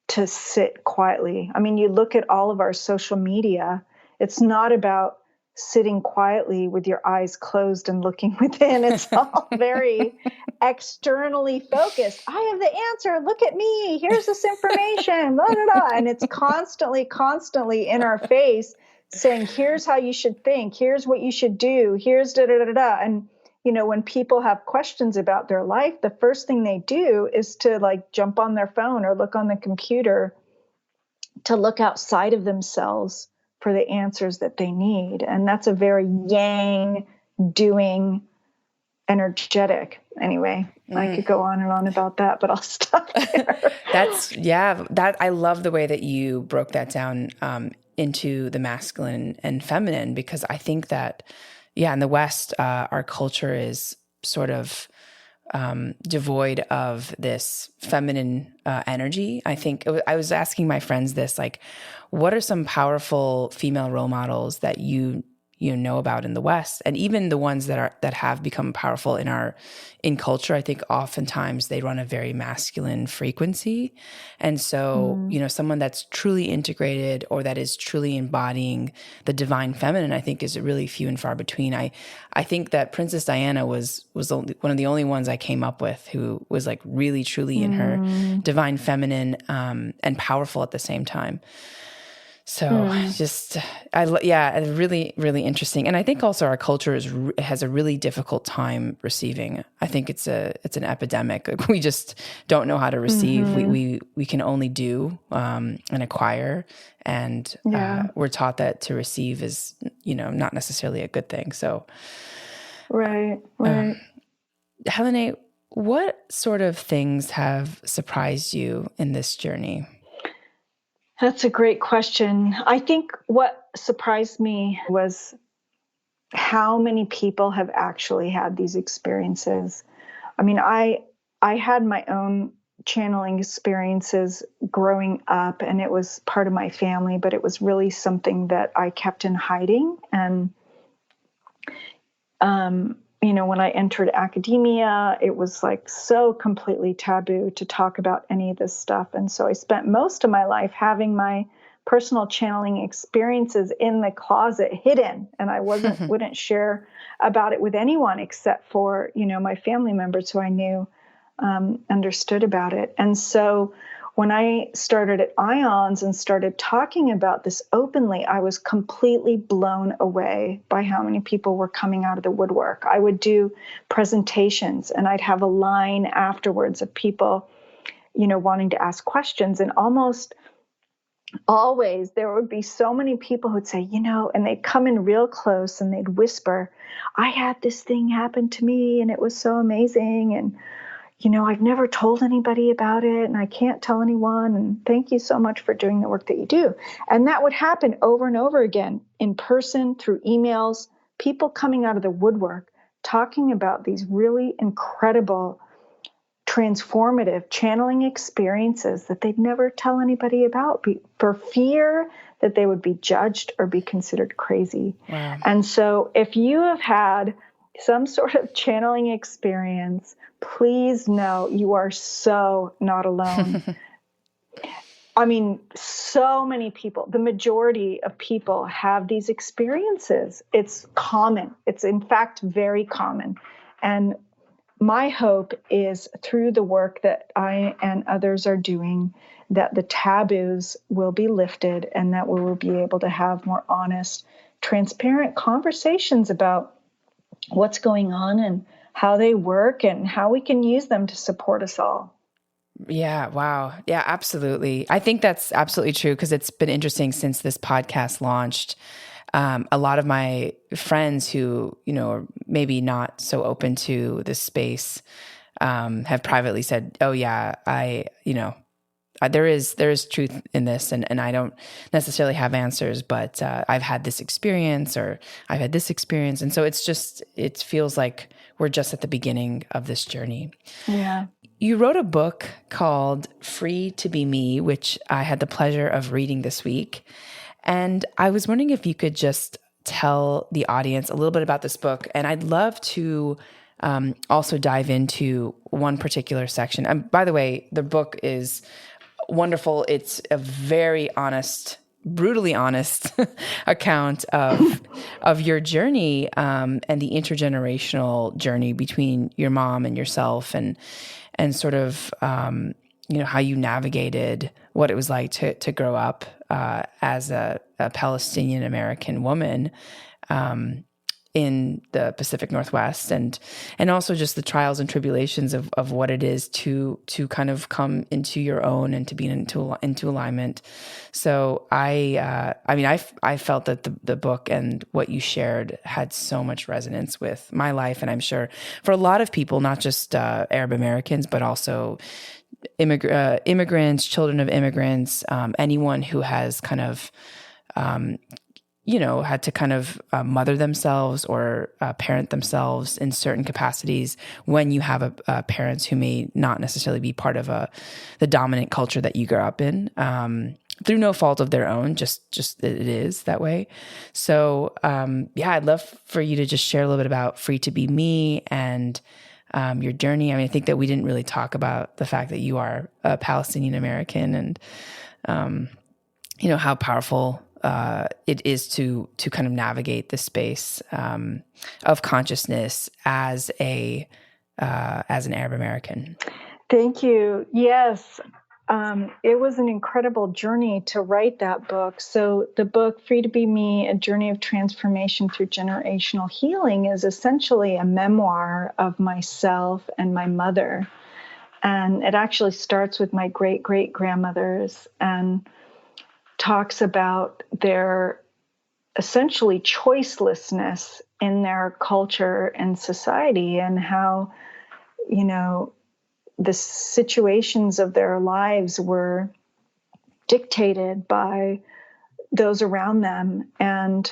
to sit quietly. I mean, you look at all of our social media, it's not about sitting quietly with your eyes closed and looking within. It's all very externally focused. I have the answer. Look at me. Here's this information. Blah, blah, blah. And it's constantly in our face saying, here's how you should think. Here's what you should do. Here's da, da, da, da. And, you know, when people have questions about their life, the first thing they do is to like jump on their phone or look on the computer to look outside of themselves for the answers that they need. And that's a very yang doing energetic. Anyway, I could go on and on about that, but I'll stop there. I love the way that you broke that down into the masculine and feminine, because I think that, in the West, our culture is sort of devoid of this feminine energy. I think I was asking my friends this, like, what are some powerful female role models that you know about in the West, and even the ones that have become powerful in culture? I think oftentimes they run a very masculine frequency, and so someone that's truly integrated or that is truly embodying the divine feminine, I think, is really few and far between. I think that Princess Diana was one of the only ones I came up with who was like really truly in her divine feminine and powerful at the same time. So really, really interesting. And I think also our culture has a really difficult time receiving. I think it's an epidemic. Like, we just don't know how to receive. We can only do and acquire. And we're taught that to receive is, not necessarily a good thing. So, right. Helané, what sort of things have surprised you in this journey? That's a great question. I think what surprised me was how many people have actually had these experiences. I mean, I had my own channeling experiences growing up, and it was part of my family, but it was really something that I kept in hiding. And when I entered academia, it was like so completely taboo to talk about any of this stuff. And so I spent most of my life having my personal channeling experiences in the closet, hidden. And I wouldn't share about it with anyone except for, my family members who I knew understood about it. And so when I started at IONS and started talking about this openly, I was completely blown away by how many people were coming out of the woodwork. I would do presentations and I'd have a line afterwards of people, wanting to ask questions. And almost always there would be so many people who'd say, and they'd come in real close and they'd whisper, I had this thing happen to me and it was so amazing. And I've never told anybody about it and I can't tell anyone. And thank you so much for doing the work that you do. And that would happen over and over again, in person, through emails, people coming out of the woodwork, talking about these really incredible, transformative channeling experiences that they'd never tell anybody about for fear that they would be judged or be considered crazy. Wow. And so if you have had some sort of channeling experience, please know you are so not alone. I mean, so many people, the majority of people have these experiences. It's common. It's in fact very common. And my hope is through the work that I and others are doing, that the taboos will be lifted and that we will be able to have more honest, transparent conversations about what's going on and how they work and how we can use them to support us all. Yeah. Wow. Yeah, absolutely. I think that's absolutely true, because it's been interesting since this podcast launched. A lot of my friends who, are maybe not so open to this space, have privately said, oh yeah, there is truth in this, and I don't necessarily have answers, but I've had this experience, or I've had this experience, and so it feels like we're just at the beginning of this journey. Yeah. You wrote a book called Free to Be Me, which I had the pleasure of reading this week. And I was wondering if you could just tell the audience a little bit about this book. And I'd love to also dive into one particular section. And by the way, the book is wonderful. It's a very honest, brutally honest account of your journey and the intergenerational journey between your mom and yourself, and sort of how you navigated what it was like to grow up as a Palestinian American woman in the Pacific Northwest, and also just the trials and tribulations of what it is to kind of come into your own and to be into alignment. So I felt that the book and what you shared had so much resonance with my life, and I'm sure for a lot of people, not just Arab Americans, but also immigrants, children of immigrants, anyone who has kind of had to kind of mother themselves or parent themselves in certain capacities when you have parents who may not necessarily be part of the dominant culture that you grew up in, through no fault of their own, just it is that way. So I'd love for you to just share a little bit about Free to Be Me and your journey. I mean, I think that we didn't really talk about the fact that you are a Palestinian American, and how powerful it is to kind of navigate the space of consciousness as an Arab American. Thank you. Yes. It was an incredible journey to write that book. So the book, Free to Be Me, A Journey of Transformation Through Generational Healing, is essentially a memoir of myself and my mother. And it actually starts with my great-great-grandmothers and talks about their essentially choicelessness in their culture and society, and how, the situations of their lives were dictated by those around them, and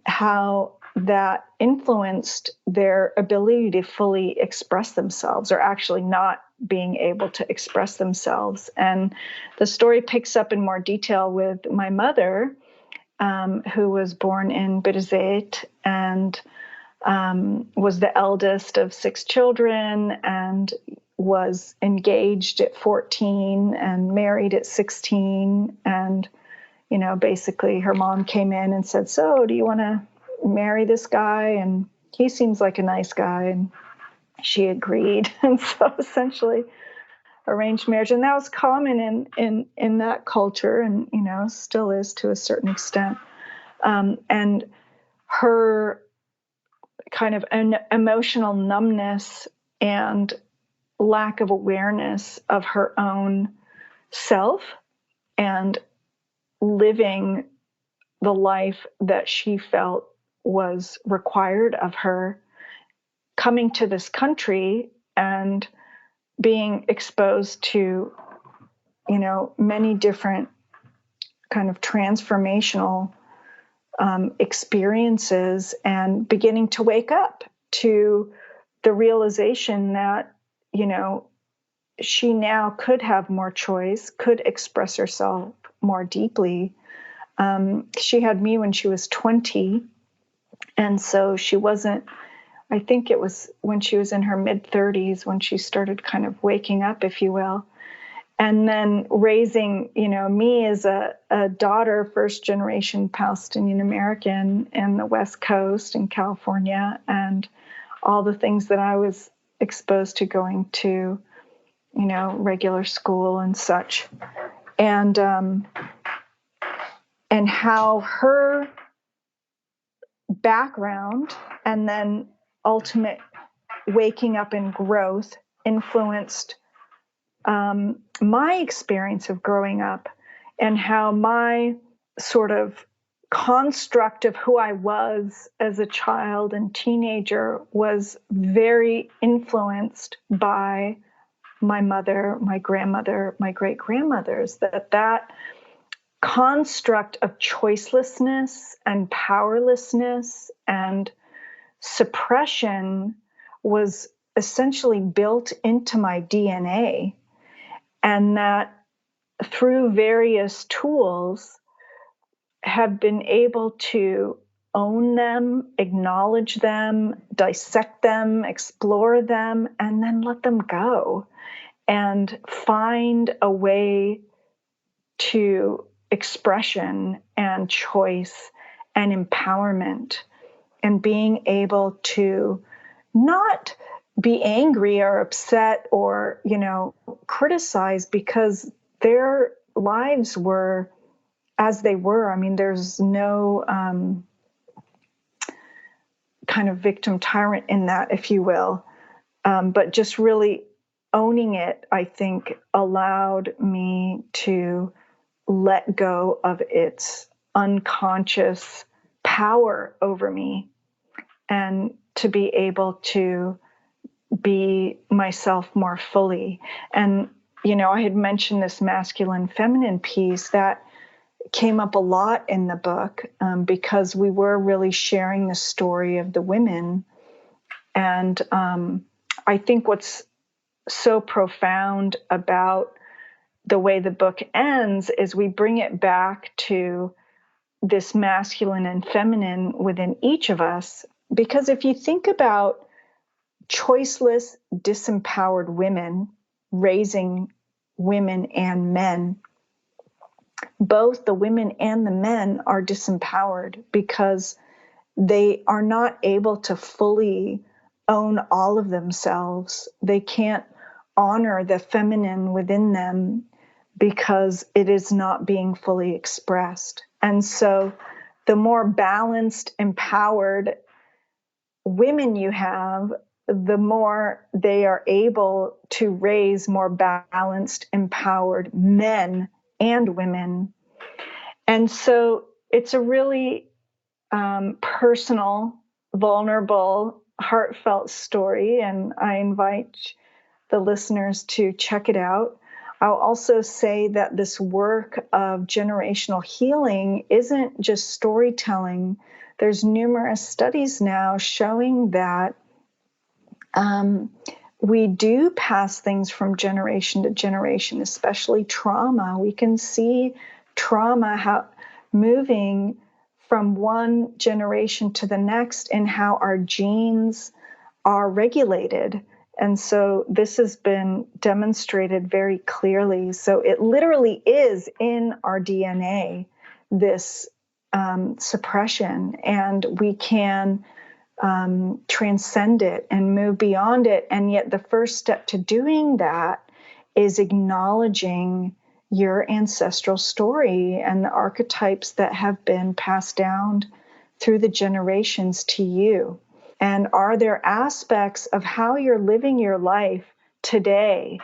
how that influenced their ability to fully express themselves, or actually not being able to express themselves. And the story picks up in more detail with my mother, who was born in Birzeit and was the eldest of 6 children, and was engaged at 14 and married at 16. And, basically her mom came in and said, "So do you want to marry this guy? And he seems like a nice guy." And she agreed. And so essentially arranged marriage. And that was common in that culture, and, still is to a certain extent. And her kind of an emotional numbness and lack of awareness of her own self, and living the life that she felt was required of her, coming to this country and being exposed to, many different kind of transformational experiences, and beginning to wake up to the realization that, she now could have more choice, could express herself more deeply. She had me when she was 20. And so she wasn't, I think it was when she was in her mid-30s when she started kind of waking up, if you will. And then raising, me as a daughter, first-generation Palestinian American in the West Coast in California, and all the things that I was exposed to going to, regular school and such. And how her background and then ultimate waking up and growth influenced my experience of growing up, and how my sort of construct of who I was as a child and teenager was very influenced by my mother, my grandmother, my great-grandmothers, that construct of choicelessness and powerlessness and suppression was essentially built into my DNA, and that through various tools have been able to own them, acknowledge them, dissect them, explore them, and then let them go and find a way to expression and choice and empowerment, and being able to not be angry or upset or, criticize, because their lives were as they were. I mean, there's no kind of victim tyrant in that, if you will. But just really owning it, I think, allowed me to let go of its unconscious power over me, and to be able to be myself more fully. And, I had mentioned this masculine feminine piece that came up a lot in the book, because we were really sharing the story of the women. And I think what's so profound about the way the book ends is we bring it back to this masculine and feminine within each of us. Because if you think about choiceless, disempowered women raising women and men, both the women and the men are disempowered because they are not able to fully own all of themselves. They can't honor the feminine within them because it is not being fully expressed. And so the more balanced, empowered women you have, the more they are able to raise more balanced, empowered men and women. And so it's a really personal, vulnerable, heartfelt story, and I invite the listeners to check it out. I'll also say that this work of generational healing isn't just storytelling. There's numerous studies now showing that we do pass things from generation to generation, especially trauma. We can see trauma moving from one generation to the next in how our genes are regulated. And so this has been demonstrated very clearly. So it literally is in our DNA, this suppression, and we can transcend it and move beyond it. And yet the first step to doing that is acknowledging your ancestral story and the archetypes that have been passed down through the generations to you. And are there aspects of how you're living your life today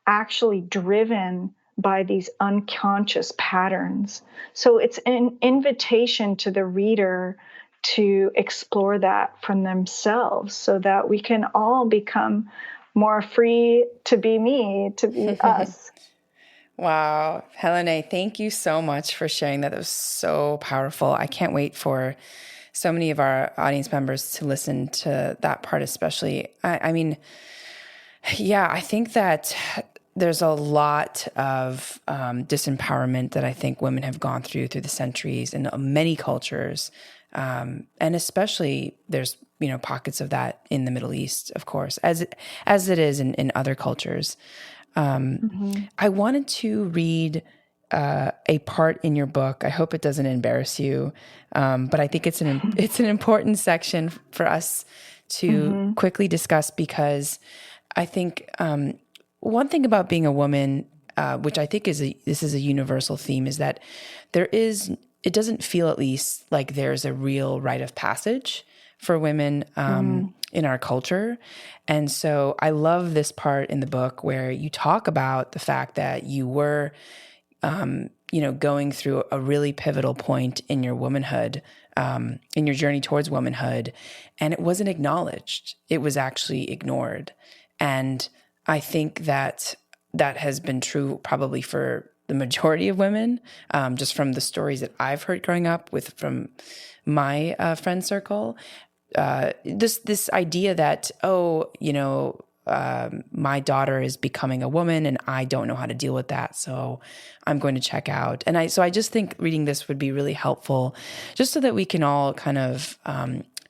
actually driven by these unconscious patterns? So it's an invitation to the reader to explore that from themselves so that we can all become more free to be me, to be us. Wow. Helané, thank you so much for sharing that. That was so powerful. I can't wait for so many of our audience members to listen to that part, especially. I mean, yeah, I think that there's a lot of disempowerment that I think women have gone through the centuries in many cultures. And especially there's, pockets of that in the Middle East, of course, as it is in other cultures. I wanted to read a part in your book. I hope it doesn't embarrass you, but I think it's an important section for us to quickly discuss, because I think one thing about being a woman, which I think this is a universal theme, is that it doesn't feel, at least, like there's a real rite of passage for women in our culture. And so I love this part in the book where you talk about the fact that you were, going through a really pivotal point in your womanhood, in your journey towards womanhood, and it wasn't acknowledged. It was actually ignored. And I think that that has been true probably for the majority of women, just from the stories that I've heard growing up from my friend circle. This idea that, my daughter is becoming a woman and I don't know how to deal with that, so I'm going to check out. And I just think reading this would be really helpful, just so that we can all kind of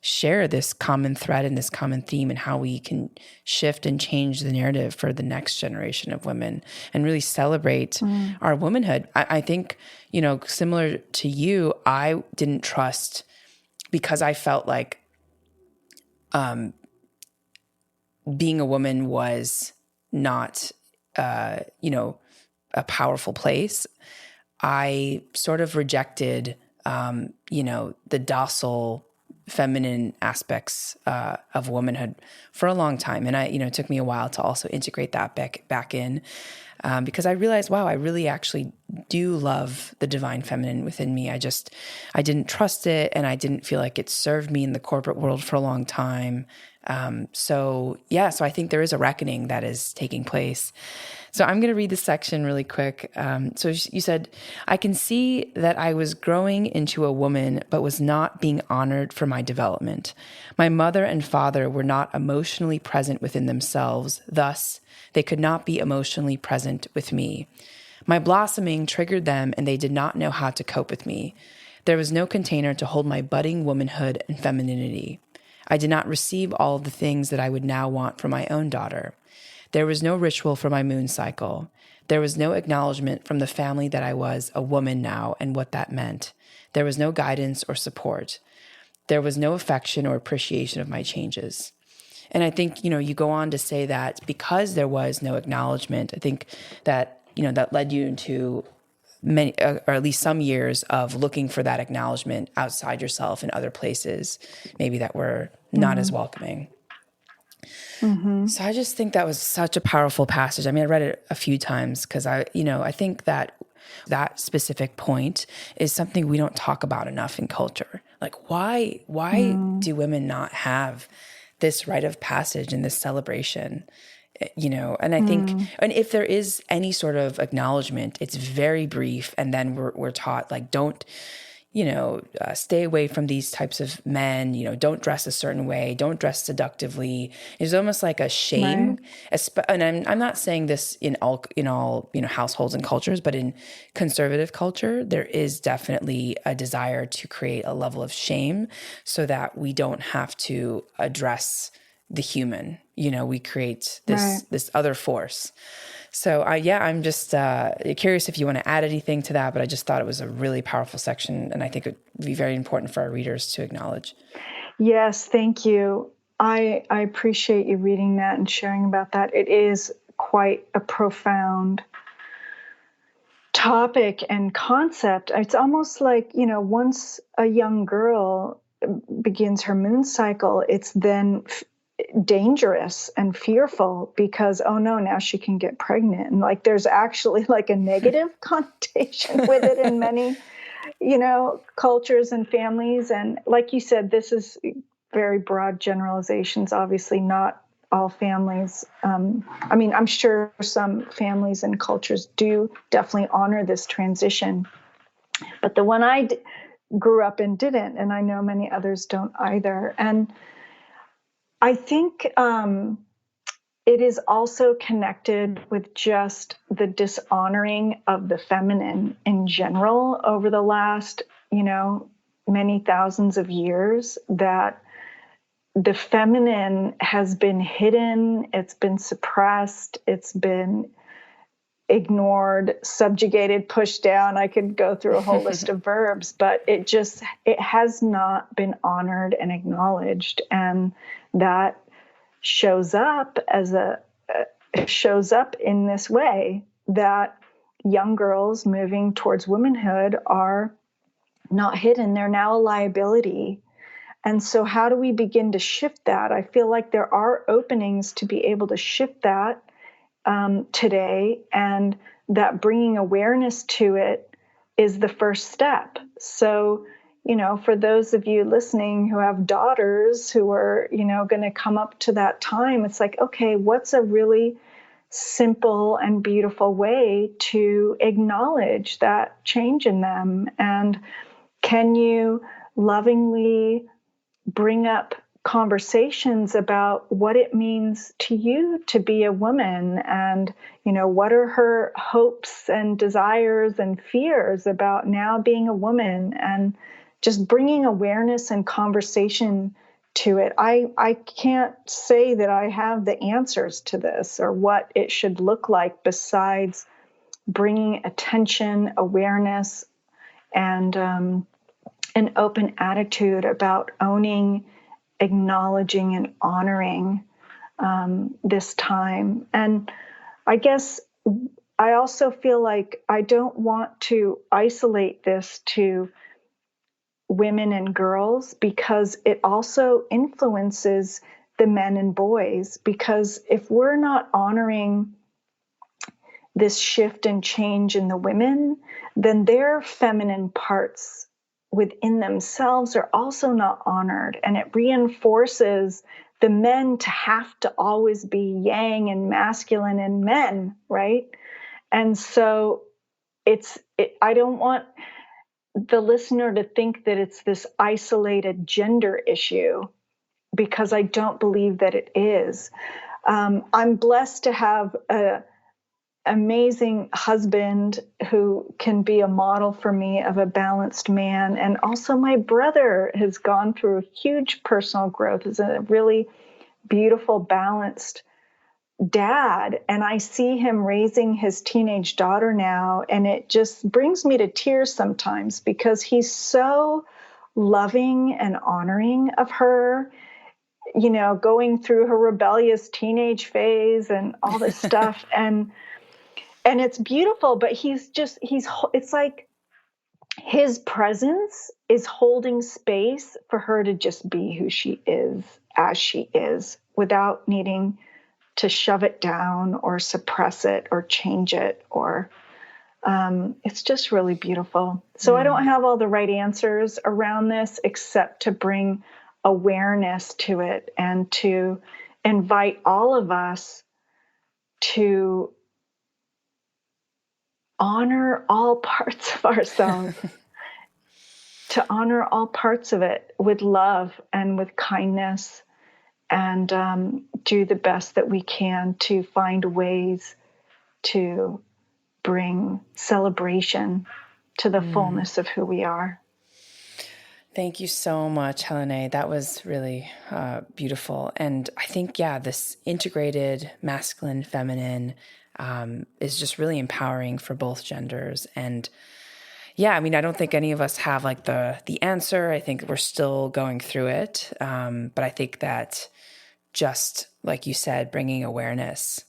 share this common thread and this common theme, and how we can shift and change the narrative for the next generation of women and really celebrate our womanhood. I think, similar to you, I didn't trust, because I felt like being a woman was not, a powerful place. I sort of rejected, the docile feminine aspects of womanhood for a long time. And it took me a while to also integrate that back in, because I realized, wow, I really actually do love the divine feminine within me. I didn't trust it, and I didn't feel like it served me in the corporate world for a long time. So I think there is a reckoning that is taking place. So I'm going to read this section really quick. So you said, I can see that I was growing into a woman, but was not being honored for my development. My mother and father were not emotionally present within themselves. Thus, they could not be emotionally present with me. My blossoming triggered them, and they did not know how to cope with me. There was no container to hold my budding womanhood and femininity. I did not receive all the things that I would now want for my own daughter. There was no ritual for my moon cycle. There was no acknowledgement from the family that I was a woman now and what that meant. There was no guidance or support. There was no affection or appreciation of my changes. And I think, you go on to say that because there was no acknowledgement, I think that, that led you into many, or at least some years of looking for that acknowledgement outside yourself in other places, maybe that were not as welcoming. Mm-hmm. So I just think that was such a powerful passage. I mean, I read it a few times because I think that specific point is something we don't talk about enough in culture. Like, why do women not have this rite of passage and this celebration? And I think, and if there is any sort of acknowledgement, it's very brief. And then we're taught, like, don't, stay away from these types of men, don't dress a certain way, don't dress seductively. It's almost like a shame. Right. And I'm not saying this in all, households and cultures, but in conservative culture, there is definitely a desire to create a level of shame so that we don't have to address the human. We create this other force. So I'm just curious if you want to add anything to that, but I just thought it was a really powerful section, and I think it would be very important for our readers to acknowledge. Yes, thank you. I appreciate you reading that and sharing about that. It is quite a profound topic and concept. It's almost like, once a young girl begins her moon cycle, it's then dangerous and fearful because, oh no, now she can get pregnant. And like, there's actually like a negative connotation with it in many, cultures and families. And like you said, this is very broad generalizations, obviously not all families. I'm sure some families and cultures do definitely honor this transition, but the one I grew up in didn't, and I know many others don't either. And I think it is also connected with just the dishonoring of the feminine in general over the last, many thousands of years, that the feminine has been hidden, it's been suppressed, it's been ignored, subjugated, pushed down. I could go through a whole list of verbs, but it has not been honored and acknowledged. And that shows up in this way, that young girls moving towards womanhood are not hidden. They're now a liability. And so how do we begin to shift that? I feel like there are openings to be able to shift that today, and that bringing awareness to it is the first step. So, for those of you listening who have daughters who are, going to come up to that time, it's like, okay, what's a really simple and beautiful way to acknowledge that change in them? And can you lovingly bring up conversations about what it means to you to be a woman, and what are her hopes and desires and fears about now being a woman, and just bringing awareness and conversation to it. I can't say that I have the answers to this or what it should look like, besides bringing attention, awareness, and an open attitude about owning, acknowledging, and honoring this time. And I guess I also feel like I don't want to isolate this to women and girls, because it also influences the men and boys. Because if we're not honoring this shift and change in the women, then their feminine parts within themselves are also not honored. And it reinforces the men to have to always be yang and masculine and men, right? And so I don't want the listener to think that it's this isolated gender issue, because I don't believe that it is. I'm blessed to have an amazing husband who can be a model for me of a balanced man. And also my brother has gone through a huge personal growth, is a really beautiful, balanced dad. And I see him raising his teenage daughter now, and it just brings me to tears sometimes, because he's so loving and honoring of her, going through her rebellious teenage phase and all this stuff. And it's beautiful, but it's like his presence is holding space for her to just be who she is, as she is, without needing to shove it down or suppress it or change it, or it's just really beautiful. So I don't have all the right answers around this, except to bring awareness to it and to invite all of us to honor all parts of ourselves, to honor all parts of it with love and with kindness, and do the best that we can to find ways to bring celebration to the fullness of who we are. Thank you so much, Helané. That was really beautiful. And I think, this integrated masculine, feminine is just really empowering for both genders. And I don't think any of us have like the answer. I think we're still going through it. But I think that, just like you said, bringing awareness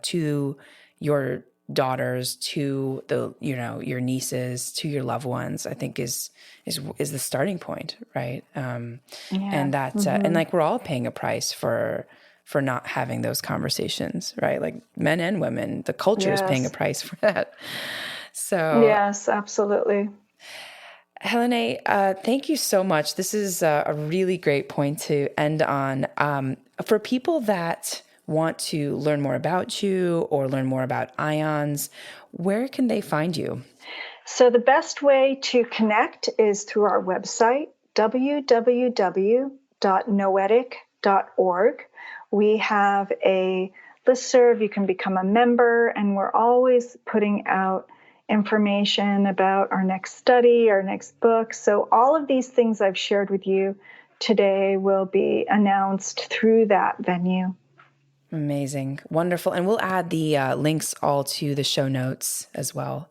to your daughters, to your nieces, to your loved ones, I think is the starting point, right? And that and like we're all paying a price for not having those conversations, right? Like men and women, the culture is paying a price for that. So yes, absolutely. Helané, thank you so much. This is a really great point to end on. For people that want to learn more about you or learn more about ions, where can they find you? So the best way to connect is through our website, www.noetic.org. We have a listserv. You can become a member, and we're always putting out information about our next study, our next book. So all of these things I've shared with you today will be announced through that venue. Amazing. Wonderful. And we'll add the links all to the show notes as well.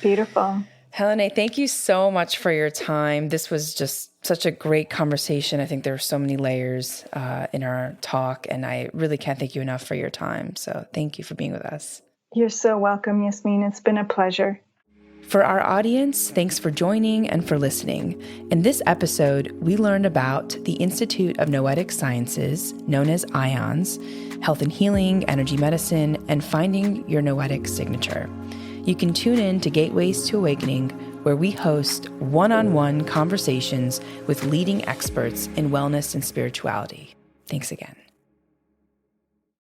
Beautiful. Helané, thank you so much for your time. This was just such a great conversation. I think there are so many layers in our talk, and I really can't thank you enough for your time. So thank you for being with us. You're so welcome, Yasmin. It's been a pleasure. For our audience, thanks for joining and for listening. In this episode, we learned about the Institute of Noetic Sciences, known as IONS, health and healing, energy medicine, and finding your noetic signature. You can tune in to Gateways to Awakening, where we host one-on-one conversations with leading experts in wellness and spirituality. Thanks again.